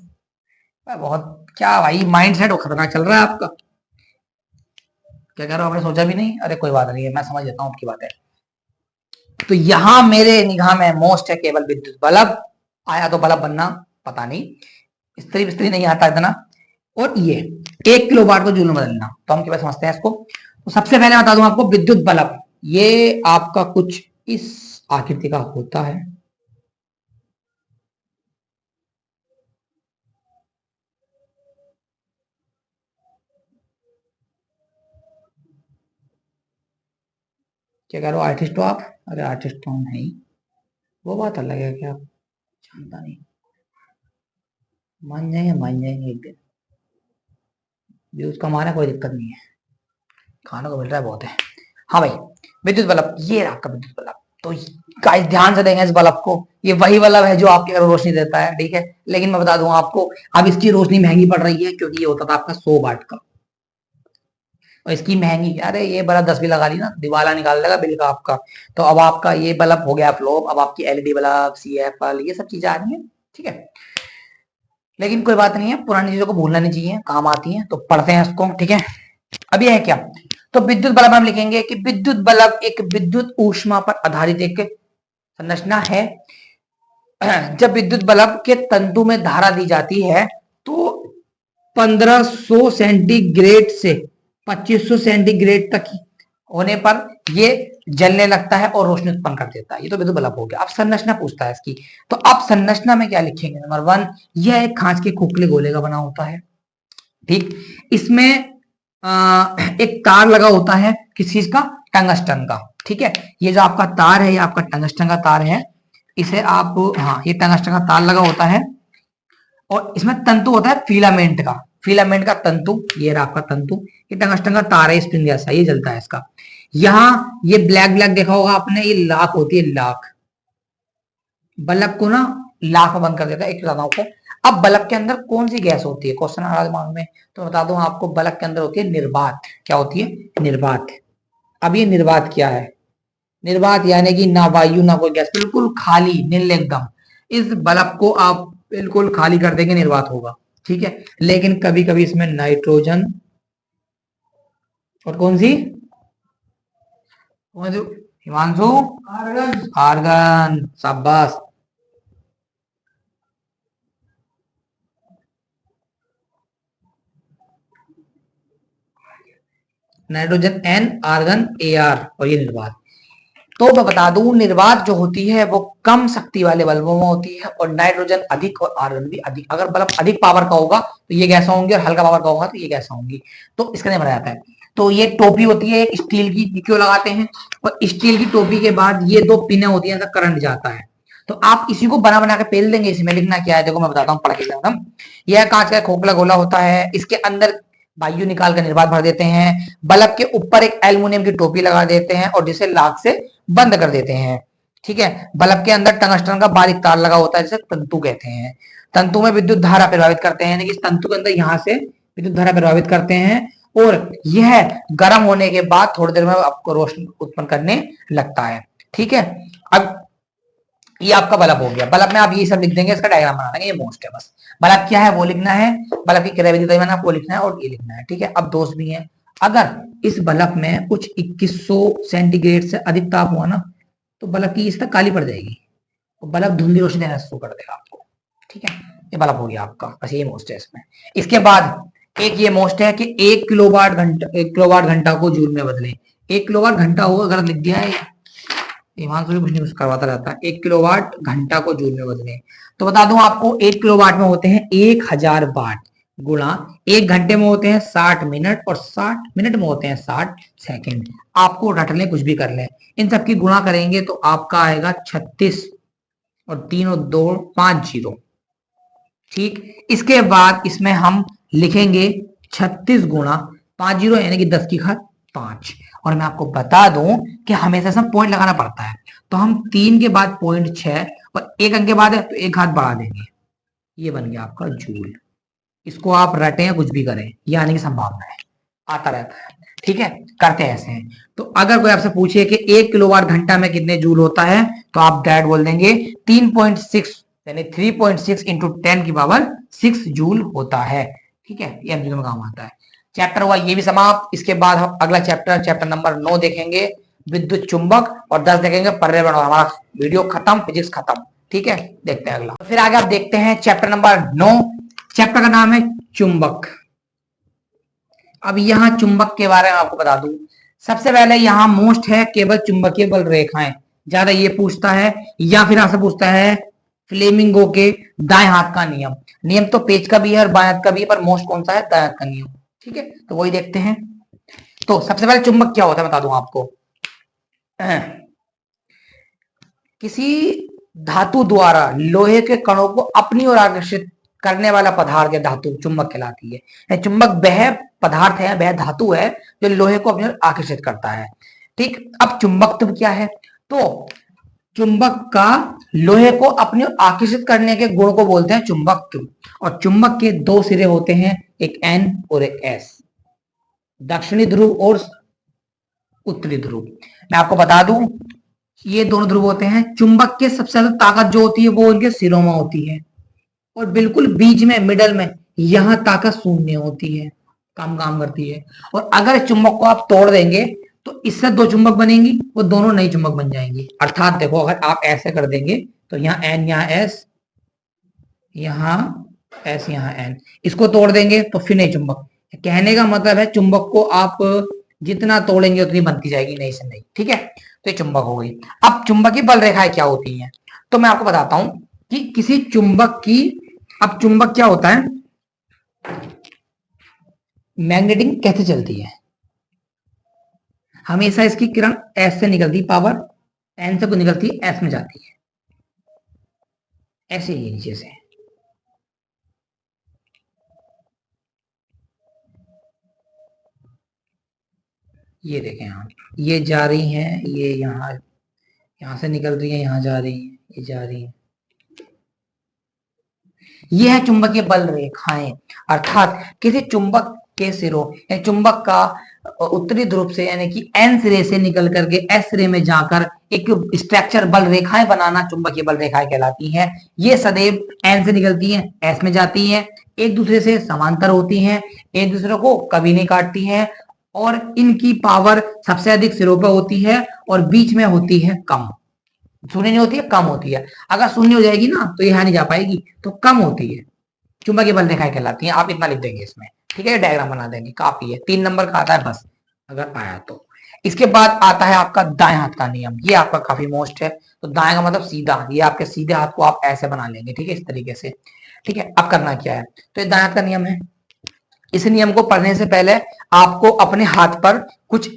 बहुत क्या भाई माइंड सेट खतरनाक चल रहा है आपका, क्या कह रहे हो, आपने सोचा भी नहीं। अरे कोई बात नहीं है, मैं समझ लेता हूँ आपकी बात है। तो यहां मेरे निगाह में मोस्ट है केवल विद्युत बल्ब। आया तो बल्ब बनना पता नहीं, स्त्री नहीं आता इतना। और ये 1 किलोवाट को जूल में बदलना, तो हम क्या समझते हैं इसको। तो सबसे पहले बता दूं आपको, विद्युत बल्ब ये आपका कुछ इस आकृति का होता है। क्या कह रहे हो, आर्टिस्ट हो आप? अरे आर्टिस्ट तो हम नहीं, वो बात अलग है कि आप जानता नहीं। मान जाएंगे एक दिन, व्यूज कमाना कोई दिक्कत नहीं है, खाना को मिल रहा है बहुत है। हाँ भाई, विद्युत बल्ब, ये आपका विद्युत बल्ब। तो गाइस ध्यान से देंगे इस बल्ब को, ये वही बल्ब है जो आपके घर रोशनी देता है। ठीक है, लेकिन मैं बता दूं आपको, अब इसकी रोशनी महंगी पड़ रही है, क्योंकि ये होता था आपका 100 वाट का, और इसकी महंगी, अरे ये बल्ब 10 भी लगा ली ना, दिवाला निकाल देगा बिल का आपका। तो अब आपका ये बल्ब हो गया फ्लॉप, अब आपकी एलईडी बल्ब, CFL, ये सब चीजें आ रही है। ठीक है, लेकिन कोई बात नहीं है, पुरानी चीजों को भूलना नहीं चाहिए, काम आती है, तो पढ़ते हैं इसको। ठीक है, अब ये है क्या, तो विद्युत बल्ब हम लिखेंगे कि विद्युत बल्ब एक विद्युत ऊष्मा पर आधारित एक संरचना है। जब विद्युत बल्ब के तंतु में धारा दी जाती है तो 1500 सेंटीग्रेड से 2500 सेंटीग्रेड तक होने पर ये जलने लगता है और रोशनी उत्पन्न कर देता है। ये तो विद्युत बल्ब हो गया। अब संरचना पूछता है इसकी, तो अब संरचना में क्या लिखेंगे। नंबर 1, यह एक कांच के खोखले गोले का बना होता है। ठीक, इसमें एक तार लगा होता है किस चीज का, टंगस्टन का। ठीक है, ये जो आपका तार है ये आपका टंगस्टन का तार है। इसे आप, हाँ, ये टंगस्टन का तार लगा होता है और इसमें तंतु होता है फिलामेंट का। फिलामेंट का तंतु, ये रहा आपका तंतु। ये टंगस्टन का तार है स्प्रिंग जैसा, ये जलता है इसका। यहाँ ये ब्लैक ब्लैक देखा होगा आपने, ये लाख होती है, लाख। बल्ब को ना लाख में बंद कर देता है। एक बताता हूँ आपको, अब बल्ब के अंदर कौन सी गैस होती है, क्वेश्चन आ रहा है दिमाग में, तो बता दूं आपको, बल्ब के अंदर होती है निर्वात। क्या होती है, निर्वात। अब ये निर्वात क्या है, निर्वात यानी कि ना वायु ना कोई गैस, बिल्कुल खाली नील एकदम। इस बल्ब को आप बिल्कुल खाली कर देंगे, निर्वात होगा। ठीक है, लेकिन कभी कभी इसमें नाइट्रोजन और कौन सी, हिमांशु, आर्गन। आर्गन, शाबाश। Nitrogen N, argon A R, और ये निर्वात। तो मैं बता दूं, निर्वात जो होती है वो कम शक्ति वाले बल्बों में होती है और नाइट्रोजन अधिक और आर्गन भी अधिक। अगर बल्ब अधिक पावर का होगा तो ये गैसा होंगी, और हल्का पावर का होगा तो ये गैसा होंगी। तो इसका नहीं बनाया जाता है। तो ये टोपी होती है एक स्टील की, क्यों लगाते हैं, और स्टील की टोपी के बाद ये दो पिने होती है, करंट जाता है। तो आप इसी को बना बना के पेल देंगे। इसमें लिखना क्या है, देखो मैं बताता हूँ, पढ़ के एकदम। यह कांच का खोखला गोला होता है, इसके अंदर वायु निकाल कर निर्वात भर देते हैं। बल्ब के ऊपर एक एल्युमिनियम की टोपी लगा देते हैं और जिसे लाख से बंद कर देते हैं। ठीक है, बल्ब के अंदर टंगस्टन का बारीक तार लगा होता है जिसे तंतु कहते हैं। तंतु में विद्युत धारा प्रभावित करते हैं, यानी कि इस तंतु के अंदर यहाँ से विद्युत धारा प्रभावित करते हैं और यह गर्म होने के बाद थोड़ी देर में आपको रोशनी उत्पन्न करने लगता है। ठीक है, अब ये आपका बल्ब हो गया। बल्ब में आप ये सब लिख देंगे, इसका डायग्राम बना देंगे, ये मोस्ट है बस। बल्ब क्या है वो लिखना है, बल्ब की क्रिया विधि आपको लिखना है और ये लिखना है। ठीक है, अब दोस्त भी है, अगर इस बल्ब में कुछ 2100 सेंटीग्रेड से अधिक ताप हुआ ना तो बल्ब की इस तक काली पड़ जाएगी और बल्ब धुंधली रोशनी देना शुरू कर देगा आपको। ठीक है, ये बल्ब हो गया आपका, बस ये मोस्ट है इसमें। इसके बाद एक ये मोस्ट है कि 1 किलोवाट घंटा को जूल में बदले। 1 किलोवाट घंटा होगा, अगर लिख दिया है हिमांशु भी कुछ नहीं कुछ करवाता रहता है। 1 किलोवाट घंटा को जूल में बदले, तो बता दूं आपको, 1 किलोवाट में होते हैं 1000 वाट, गुणा 1 घंटे में होते हैं 60 मिनट और 60 मिनट में होते हैं 60 सेकंड। आपको रट लें, कुछ भी कर लें, इन सबकी गुणा करेंगे तो आपका आएगा 36 और 3 और 2 5 जीरो। ठीक, इसके बाद इसमें हम लिखेंगे 36 गुणा 5 जीरो यानी कि 10 की घात 5। और मैं आपको बता दूं कि हमेशा से पॉइंट लगाना पड़ता है, तो हम 3 के बाद पॉइंट 6 और 1 अंक के बाद है तो 1 घात बढ़ा देंगे। ये बन गया आपका जूल। इसको आप रटें या कुछ भी करें, ये आने की संभावना है, आता रहता है। ठीक है, करते हैं ऐसे हैं। तो अगर कोई आपसे पूछे कि 1 किलोवाट घंटा में कितने जूल होता है तो आप डायरेक्ट बोल देंगे 3.6 यानी 3.6 इंटू 10 की पावर 6 जूल होता है। ठीक है, ये एमसीक्यू में काम आता है। चैप्टर हुआ ये भी समाप्त। इसके बाद हम अगला चैप्टर नंबर 9 देखेंगे, विद्युत चुंबक, और 10 देखेंगे पर्यावरण। हमारा वीडियो खत्म, फिजिक्स खत्म। ठीक है, देखते हैं अगला। फिर आगे आप देखते हैं चैप्टर नंबर 9। चैप्टर का नाम है चुंबक। अब यहाँ चुंबक के बारे में आपको बता दूं, सबसे पहले यहाँ मोस्ट है केवल चुंबकीय बल रेखाएं, ज्यादा ये पूछता है, या फिर आपसे पूछता है फ्लेमिंगो के दाएं हाथ का नियम। नियम तो पेज का भी है और बाएं हाथ का भी है, पर मोस्ट कौन सा है, दाएं हाथ का नियम। ठीक है, तो वही देखते हैं। तो सबसे पहले चुंबक क्या होता है बता दूं आपको। किसी धातु द्वारा लोहे के कणों को अपनी ओर आकर्षित करने वाला पदार्थ या धातु चुंबक कहलाती है। चुंबक वह पदार्थ है, वह धातु है जो लोहे को अपनी ओर आकर्षित करता है। ठीक, अब चुंबकत्व क्या है, तो चुंबक का लोहे को अपनी ओर आकर्षित करने के गुण को बोलते हैं चुंबकत्व। और चुंबक के 2 सिरे होते हैं, एक एन और एक एस, दक्षिणी ध्रुव और उत्तरी ध्रुव। मैं आपको बता दूं, ये दोनों ध्रुव होते हैं। चुंबक के सबसे ज्यादा ताकत जो होती है वो उनके सिरों में होती है, और बिल्कुल बीच में मिडल में यहां ताकत शून्य होती है, काम करती है। और अगर चुंबक को आप तोड़ देंगे तो इससे 2 चुंबक बनेंगी, वो दोनों नई चुंबक बन जाएंगी। अर्थात देखो, अगर आप ऐसे कर देंगे तो यहाँ एन, यहाँ एस, यहाँ एस, यहाँ एन, इसको तोड़ देंगे तो फिर नई चुंबक। कहने का मतलब है चुंबक को आप जितना तोड़ेंगे उतनी बनती जाएगी, नई से नई। ठीक है, तो ये चुंबक हो गई। अब चुंबकीय बल रेखाएं क्या होती हैं, तो मैं आपको बताता हूं कि किसी चुंबक की, अब चुंबक क्या होता है, मैग्नेटिक कैसे चलती है? हमेशा इसकी किरण एस से निकलती, पावर एन से निकलती, एस में जाती है, ऐसे ही नीचे से। ये देखें आप, ये जा रही हैं, ये यहाँ से निकल रही है, यहाँ जा रही है, ये जा रही है। ये है चुंबकीय बल रेखाएं, अर्थात किसी चुंबक के सिरों या चुंबक का उत्तरी ध्रुव से यानी कि एन सिरे से निकल करके एस सिरे में जाकर एक स्ट्रक्चर बल रेखाएं बनाना चुंबकीय बल रेखाएं कहलाती हैं। ये सदैव एन से निकलती हैं, एस में जाती हैं, एक दूसरे से समांतर होती हैं, एक दूसरे को कभी नहीं काटती हैं, और इनकी पावर सबसे अधिक सिरों पर होती है और बीच में होती है कम। शून्य नहीं होती है, कम होती है। अगर शून्य हो जाएगी ना तो यहाँ नहीं जा पाएगी, तो कम होती है, चुंबकीय बल रेखाएं कहलाती हैं। आप इतना लिख देंगे इसमें, ठीक है, डायग्राम बना देंगे, काफी है, 3 नंबर का आता है बस, अगर आया तो। इसके बाद आता है आपका दाएं हाथ का नियम, ये आपका काफी मोस्ट है। तो दाएं का मतलब सीधा, ये आपके सीधे हाथ को आप ऐसे बना लेंगे, ठीक है, इस तरीके से, ठीक है। अब करना क्या है, तो ये दाएं हाथ का नियम है। इस नियम को पढ़ने से पहले आपको अपने हाथ पर कुछ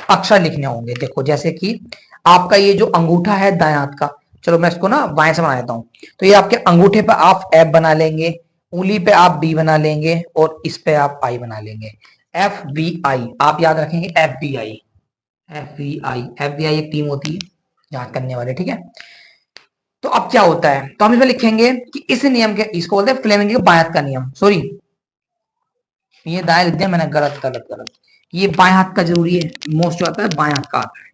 अक्षर लिखने होंगे। देखो, जैसे कि आपका ये जो अंगूठा है दाएं हाथ का, चलो मैं इसको ना बाएं से बना देता हूँ। तो ये आपके अंगूठे पे आप एफ बना लेंगे, उंगली पे आप बी बना लेंगे, और इस पे आप आई बना लेंगे, एफ बी आई। आप याद रखेंगे F B I, F B I, F B I एक टीम होती है याद करने वाले, ठीक है। तो अब क्या होता है, तो हम इसमें लिखेंगे कि इस नियम के, इसको बोलते हैं फ्लेमिंग के बाएं हाथ का नियम। सॉरी, ये दाएं लिख दिया मैंने, गलत गलत गलत, ये बाएं हाथ का जरूरी है, मोस्ट जो आता है बाएं हाथ का आता है।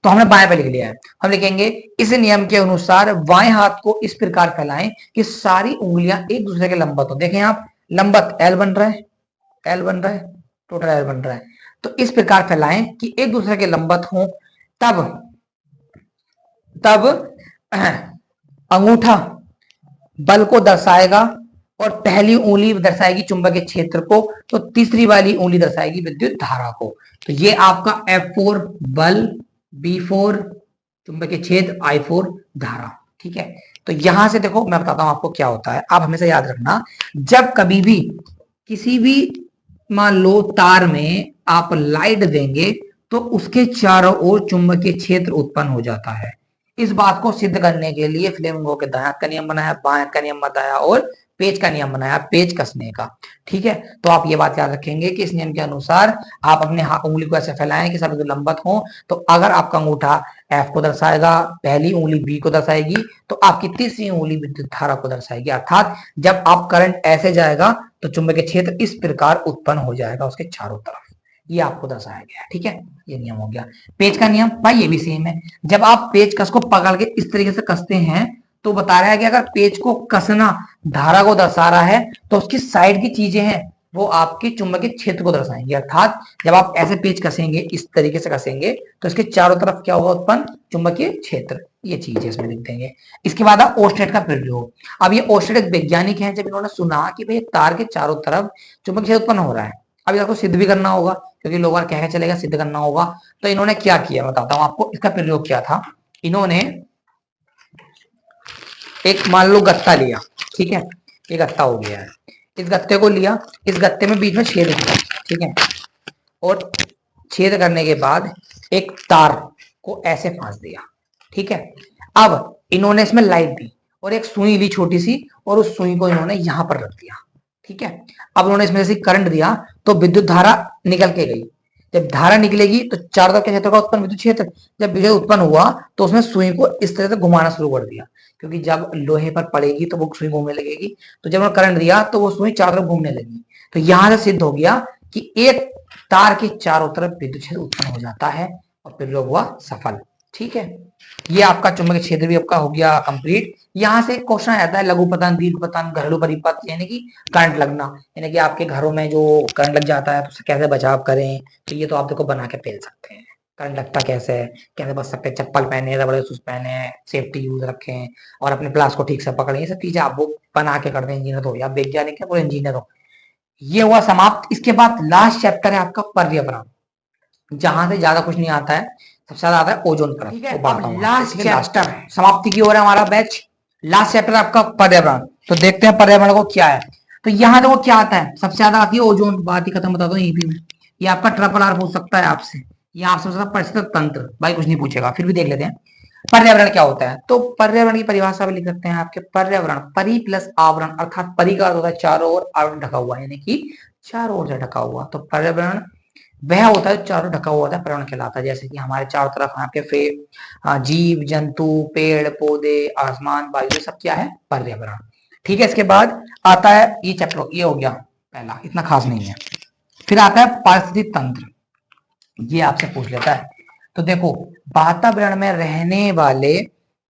तो हमने बाएं पे लिख लिया है। हम लिखेंगे इस नियम के अनुसार बाएं हाथ को इस प्रकार फैलाएं कि सारी उंगलियां एक दूसरे के लंबवत हो। देखें आप, लंबवत एल बन रहा है, एल बन रहा है, टोटल एल बन रहा है। तो इस प्रकार फैलाएं कि एक दूसरे के लंबवत हो, तब तब अंगूठा बल को दर्शाएगा और पहली उंगली दर्शाएगी चुंबकीय क्षेत्र को, तो तीसरी वाली उंगली दर्शाएगी विद्युत धारा को। तो ये आपका F4 बल, B4 चुंबकीय क्षेत्र, I4 धारा, ठीक है। तो यहां से देखो मैं बताता हूं आपको क्या होता है। आप हमेशा याद रखना, जब कभी भी किसी भी मान लो तार में आप लाइट देंगे तो उसके चारों ओर चुंबकीय क्षेत्र उत्पन्न हो जाता है। इस बात को सिद्ध करने के लिए फ्लेमिंगो के दाएं हाथ का नियम बनाया, बाएं हाथ का नियम बताया, और पेज का नियम बनाया, पेज कसने का, ठीक है। तो आप ये बात याद रखेंगे कि इस नियम के अनुसार आप अपने उंगली को ऐसे फैलाएं कि सभी लंबवत हो। तो अगर आपका अंगूठा एफ को दर्शाएगा, पहली उंगली बी को दर्शाएगी, तो आपकी तीसरी उंगली विद्युत धारा को दर्शाएगी। अर्थात जब आप करंट ऐसे जाएगा तो चुंबकीय क्षेत्र इस प्रकार उत्पन्न हो जाएगा उसके चारों तरफ, ये आपको दर्शाया गया, ठीक है। ये नियम हो गया। पेज का नियम भाई ये भी सेम है। जब आप पेज कस को पकड़ के इस तरीके से कसते हैं तो बता रहा है कि अगर पेज को कसना धारा को दर्शा रहा है तो उसकी साइड की चीजें हैं वो आपके चुंबकीय क्षेत्र को दर्शाएंगे। अर्थात जब आप ऐसे पेज कसेंगे, इस तरीके से कसेंगे, तो इसके चारों तरफ क्या होगा उत्पन्न, चुंबकीय क्षेत्र। ये चीज है, इसमें लिख देंगे। इसके बाद आप ओस्टेट का प्रयोग। अब ये ओस्टेट एक वैज्ञानिक है, जब इन्होंने सुना कि भाई तार के चारों तरफ चुंबकीय क्षेत्र उत्पन्न हो रहा है, अब इसको सिद्ध भी करना होगा क्योंकि लोग कह के चलेगा, सिद्ध करना होगा। तो इन्होंने क्या किया बताता हूं आपको, इसका प्रयोग क्या था। इन्होंने एक मान लो गत्ता लिया, ठीक है, ये गत्ता हो गया है। इस गत्ते को लिया, इस गत्ते में बीच में छेद किया, ठीक है, और छेद करने के बाद एक तार को ऐसे फांस दिया, ठीक है। अब इन्होंने इसमें लाइट दी और एक सुई ली छोटी सी, और उस सुई को इन्होंने यहां पर रख दिया, ठीक है। अब उन्होंने इसमें से करंट दिया तो विद्युत धारा निकल के गई। जब धारा निकलेगी तो चारों तरफ के क्षेत्र का उत्पन्न विद्युत क्षेत्र, जब विद्युत उत्पन्न हुआ तो उसमें सुई को इस तरह से घुमाना शुरू कर दिया, क्योंकि जब लोहे पर पड़ेगी तो वो सुई घूमने लगेगी। तो जब उन्होंने करंट दिया तो वो सुई चारों तरफ घूमने लगी। तो यहां से सिद्ध हो गया कि एक तार के चारों तरफ विद्युत क्षेत्र उत्पन्न हो जाता है, और प्रयोग हुआ सफल, ठीक है। ये आपका चुंबकीय क्षेत्र भी आपका हो गया कंप्लीट। यहां से क्वेश्चन आता है लघु पतन, दीर्घ पतन, घरेलू परिपथ, यानी कि करंट लगना, यानी कि आपके घरों में जो करंट लग जाता है तो उससे कैसे बचाव करें। तो ये तो आप देखो बना के फेल सकते हैं, करंट लगता कैसे है, कैसे बच सकते हैं। चप्पल पहने, रबड़ शूज पहने, सेफ्टी यूज रखें, और अपने प्लास को ठीक से पकड़ें। ये सब चीजें आप वो बना के करते हैं। इंजीनियर हो या वैज्ञानिक है, वो इंजीनियर हो। ये हुआ समाप्त। इसके बाद लास्ट चैप्टर है आपका पर्यावरण, जहां से ज्यादा कुछ नहीं आता है, सबसे ज्यादा आता है ओजोन परत। ठीक है, अब लास्ट चैप्टर समाप्ति की ओर है हमारा बैच। लास्ट चैप्टर आपका पर्यावरण। तो देखते हैं पर्यावरण को क्या है। तो यहाँ देखो क्या आता है, सबसे ज्यादा आती है ओजोन, बात ही खत्म, बता दो यहीं पे मैं। ये आपका ट्रिपल आर पूछ सकता है आपसे, ये आपसे पूछ सकता है परिस्थितिक तंत्र, भाई कुछ नहीं पूछेगा, फिर भी देख लेते हैं। पर्यावरण क्या होता है, तो पर्यावरण की परिभाषा भी लिख सकते हैं आपके, पर्यावरण परि प्लस आवरण, अर्थात परि का अर्थ होता है चारों ओर, आवरण ढका हुआ यानी कि चारों ओर से ढका हुआ, तो पर्यावरण वह होता है चारों ढका हुआ होता है, पर्यावरण कहलाता है। जैसे कि हमारे चारों तरफ यहाँ पे जीव जंतु पेड़ पौधे आसमान वायु, ये सब क्या है, पर्यावरण। ठीक है, इसके बाद आता है ये चैप्टर, ये हो गया पहला, इतना खास नहीं है। फिर आता है पारिस्थितिक तंत्र, ये आपसे पूछ लेता है। तो देखो, वातावरण में रहने वाले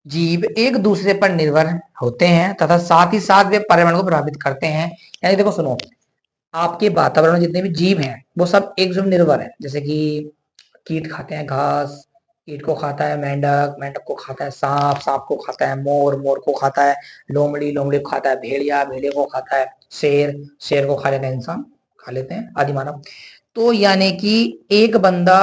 जीव एक दूसरे पर निर्भर होते हैं तथा साथ ही साथ वे पर्यावरण को प्रभावित करते हैं। यानी देखो सुनो, आपके वातावरण में जितने भी जीव हैं वो सब एक दूसरे पर निर्भर है। जैसे कि कीट खाते हैं घास, कीट को खाता है मेंढक, मेंढक को खाता है सांप, सांप को खाता है मोर, मोर को खाता है लोमड़ी, लोमड़ी को खाता है भेड़िया, भेड़िया को खाता है शेर, शेर को खा लेते हैं इंसान, खा लेते हैं आदि मानव। तो यानी कि एक बंदा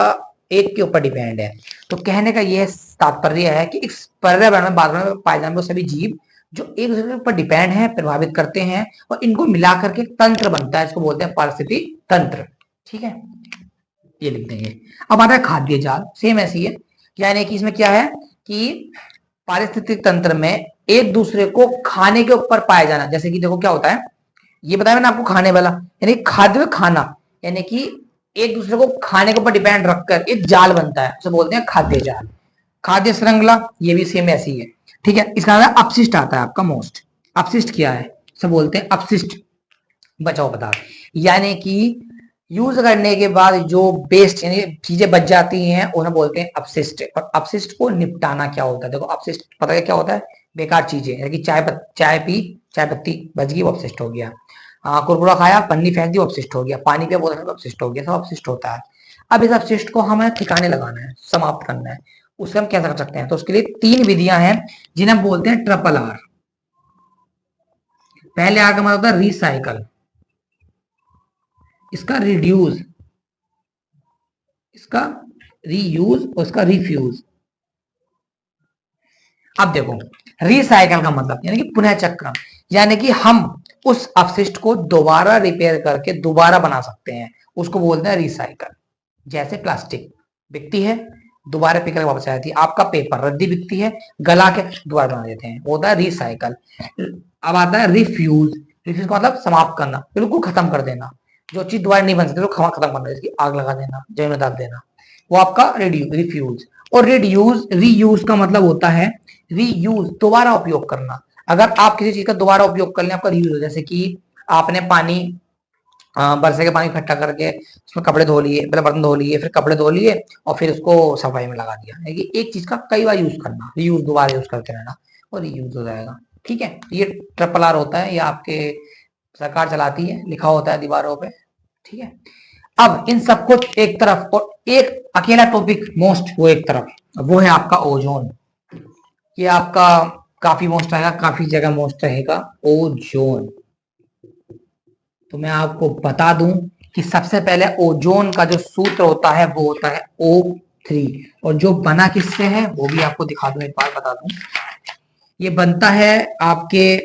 एक के ऊपर डिपेंड है। तो कहने का यह तात्पर्य है कि इस पर्यावरण में वातावरण में पाए जाने वाले सभी जीव जो एक दूसरे पर डिपेंड है, प्रभावित करते हैं, और इनको मिलाकर के तंत्र बनता है, इसको बोलते हैं पारिस्थितिक तंत्र। ठीक है, ये लिख देंगे। अब आता है खाद्य जाल, सेम ऐसी है, यानी कि इसमें क्या है कि पारिस्थितिक तंत्र में एक दूसरे को खाने के ऊपर पाया जाना। जैसे कि देखो क्या होता है, ये बताया मैंने आपको खाने वाला, यानी खाद्य खाना, यानी कि एक दूसरे को खाने के ऊपर डिपेंड रखकर एक जाल बनता है, उसे बोलते हैं खाद्य जाल। खाद्य श्रृंखला, ये भी सेम ऐसी है। ठीक है, इसका नाम अपशिष्ट आता है आपका मोस्ट। अपशिष्ट क्या है, उसे बोलते हैं अपशिष्ट, बचाओ पदार्थ, यानी कि यूज करने के बाद जो वेस्ट यानी चीजें बच जाती हैं उन्हें बोलते हैं अपशिष्ट। और अपशिष्ट को निपटाना क्या होता है, देखो अपशिष्ट पता है क्या होता है, बेकार चीजें, यानी कि चाय पी, चाय पत्ती बच गई वो अपशिष्ट हो गया, कुरकुरा खाया पन्नी फेंक दी अपशिष्ट हो गया, पानी पिया बोतल अपशिष्ट हो गया, सब अपशिष्ट होता है। अब इस अपशिष्ट को हमें ठिकाने लगाना है, समाप्त करना है, उससे हम कैसे कर सकते हैं, तो उसके लिए 3 विधियां हैं जिन्हें हम बोलते हैं ट्रिपल आर। पहले आर का मतलब होता है रिसाइकल, इसका रिड्यूस, इसका रीयूज और इसका रिफ्यूज। अब देखो, रिसाइकल का मतलब यानी कि पुनः चक्रण, यानी कि हम उस अपशिष्ट को दोबारा रिपेयर करके दोबारा बना सकते हैं, उसको बोलते हैं रिसाइकल। जैसे प्लास्टिक बिकती है, दोबारा पिकर वापस आ जाती है, आपका पेपर रद्दी बिकती है, गला के दोबारा बना देते हैं, वो होता है रिसाइकल। अब आता है रिफ्यूज, रिफ्यूज का मतलब समाप्त करना, बिल्कुल खत्म कर देना, जो चीज दोबारा नहीं बन सकती तो खत्म करना, इसकी आग लगा देना, जमीन में डाल देना, वो आपका रिफ्यूज। और रिड्यूज रीयूज का मतलब होता है रीयूज, दोबारा उपयोग करना। अगर आप किसी चीज का दोबारा उपयोग कर लें आपका रीयूज, जैसे कि आपने पानी बरसे के पानी इकट्ठा करके उसमें कपड़े धो लिए, पहले बर्तन धो लिए, फिर कपड़े धो लिए और फिर उसको सफाई में लगा दिया, यानी एक चीज का कई बार यूज करना, रीयूज, दोबारा यूज करते रहना और रीयूज हो जाएगा। ठीक है, ये ट्रिपल आर होता है, ये आपके सरकार चलाती है, लिखा होता है दीवारों पे। ठीक है, अब इन सबको एक तरफ और एक अकेला टॉपिक मोस्ट वो एक तरफ, वो है आपका ओजोन। ये आपका काफी मोस्ट रहेगा, काफी जगह मोस्ट रहेगा ओजोन। तो मैं आपको बता दूं कि सबसे पहले ओजोन का जो सूत्र होता है वो होता है O3, और जो बना किससे है वो भी आपको दिखा दूं, एक बार बता दूं, ये बनता है आपके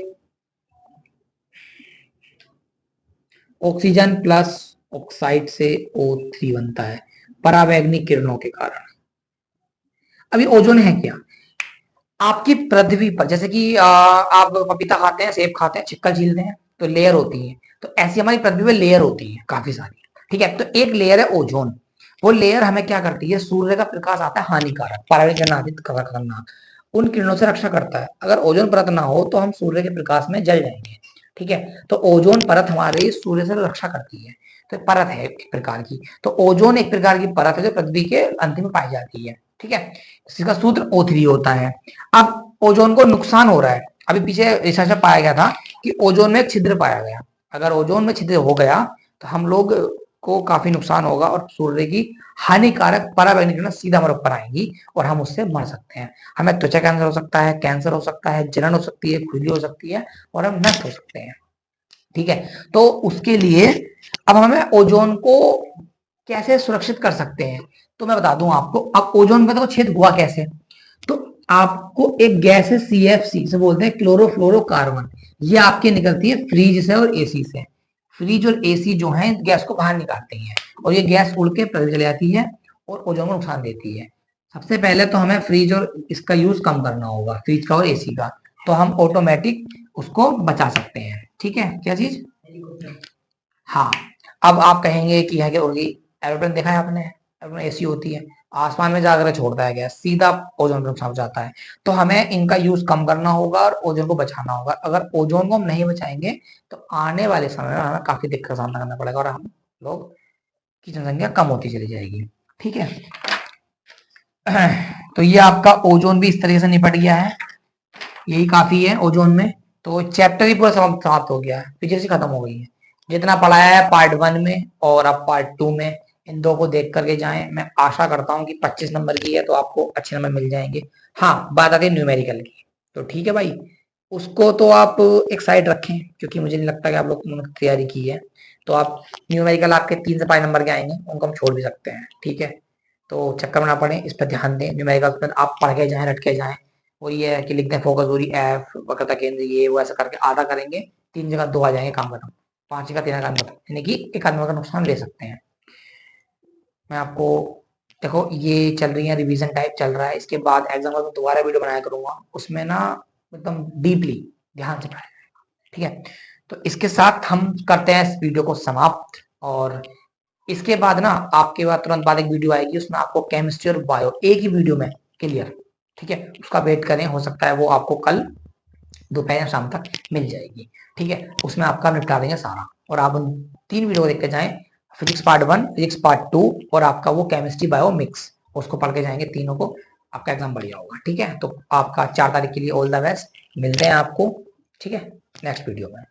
ऑक्सीजन प्लस ऑक्साइड से O3 बनता है परावैंगनिक किरणों के कारण। अभी ओजोन है क्या, आपकी पृथ्वी पर, जैसे कि आप पपीता खाते हैं, सेब खाते हैं, छिक्कल छीलते हैं तो लेयर होती है, तो ऐसी हमारी पृथ्वी पर लेयर होती है काफी सारी। ठीक है, तो एक लेयर है ओजोन, वो लेयर हमें क्या करती है, सूर्य का प्रकाश आता है हानिकारक, पराबैंगनी किरण आती है खतरनाक, उन किरणों से रक्षा करता है। अगर ओजोन परत ना हो तो हम सूर्य के प्रकाश में जल जाएंगे। ठीक है, तो ओजोन परत हमारी सूर्य से रक्षा करती है, तो परत है एक प्रकार की। तो ओजोन एक प्रकार की परत है जो पृथ्वी के अंतिम में पाई जाती है। ठीक है, इसका सूत्र O3 होता है। अब ओजोन को नुकसान हो रहा है, अभी पीछे रिसर्च में पाया गया था कि ओजोन में छिद्र पाया गया, अगर ओजोन में छिद्र हो गया तो हम लोग को काफी नुकसान होगा और सूर्य की हानिकारक पराबैंगनी किरण सीधा हमारे ऊपर आएंगी और हम उससे मर सकते हैं। हमें त्वचा कैंसर हो सकता है, कैंसर हो सकता है, जलन हो सकती है, खुजली हो सकती है और हम नष्ट हो सकते हैं। ठीक है, तो उसके लिए अब हमें ओजोन को कैसे सुरक्षित कर सकते हैं, तो मैं बता दूं आपको। अब ओजोन में तो छेद हुआ कैसे, तो आपको एक गैस है CFC से बोलते हैं क्लोरोफ्लोरोकार्बन, ये आपकी निकलती है फ्रिज से और एसी से। फ्रिज और एसी जो है गैस को बाहर निकालती हैं और ये गैस उड़ के पृथ्वी चली जाती है और ओजोन को नुकसान देती है। सबसे पहले तो हमें फ्रिज और इसका यूज कम करना होगा, फ्रिज का और एसी का। तो हम ऑटोमेटिक उसको बचा सकते हैं। ठीक है, क्या चीज? हाँ। अब आप कहेंगे कि है कि उड़गी, एरोप्लेन देखा है आपने? एरोप्लेन एसी होती है, आसमान में जाकर छोड़ता है गैस, सीधा ओजोन पर नुकसान जाता है। तो हमें इनका यूज कम करना होगा और ओजोन को बचाना होगा। अगर ओजोन को हम नहीं बचाएंगे तो आने वाले समय में हमें काफी दिक्कत का सामना करना पड़ेगा और हम लोग की जनसंख्या कम होती चली जाएगी। ठीक है। तो ये आपका ओजोन भी इस तरीके से निपट गया है, यही काफी है ओजोन में। तो चैप्टर ही पूरा समाप्त हो गया है, फिजिक्स ही खत्म हो गई है। जितना पढ़ाया है पार्ट 1 में और अब पार्ट 2 में, इन दो को देख करके जाएं। मैं आशा करता हूँ कि 25 नंबर की है तो आपको अच्छे नंबर मिल जाएंगे। हाँ, बात आती है न्यूमेरिकल की, तो ठीक है भाई, उसको तो आप एक साइड रखें क्योंकि मुझे नहीं लगता कि आप लोग ने तैयारी की है। तो आप न्यूमेरिकल आपके 3 से 5 नंबर के आएंगे, उनको हम छोड़ भी सकते हैं। ठीक है, तो चक्कर में ना पड़े, इस पर ध्यान दें। न्यूमेरिकल पर आप पढ़ के जाएं, रट के जाएं। वो ये है कि लिखते हैं फोकस दूरी एफ, वक्रता केंद्र, ये वो ऐसा करके आधा करेंगे, 3 जगह 2 आ जाएंगे, काम खत्म। 5 का 3 का खत्म, यानी कि एक आदमी का नुकसान ले सकते हैं। मैं आपको, देखो ये चल रही है रिवीजन टाइप चल रहा है, इसके बाद एग्जाम का दोबारा वीडियो बनाया करूंगा, उसमें ना एकदम डीपली ध्यान से पढ़ाया जाएगा। ठीक है, तो इसके साथ हम करते हैं इस वीडियो को समाप्त। और इसके बाद ना आपके बाद तुरंत बाद एक वीडियो आएगी, उसमें आपको केमिस्ट्री और बायो एक ही वीडियो में क्लियर। ठीक है, उसका वेट करें, हो सकता है वो आपको कल दोपहर शाम तक मिल जाएगी। ठीक है, उसमें आपका निपटा देंगे सारा और आप उन 3 वीडियो को देख के जाएं। फिजिक्स पार्ट 1, फिजिक्स पार्ट 2 और आपका वो केमिस्ट्री बायो मिक्स, उसको पढ़ के जाएंगे तीनों को, आपका एग्जाम बढ़िया होगा। ठीक है, तो आपका 4 तारीख के लिए ऑल द बेस्ट, मिलते हैं आपको। ठीक है, नेक्स्ट वीडियो में।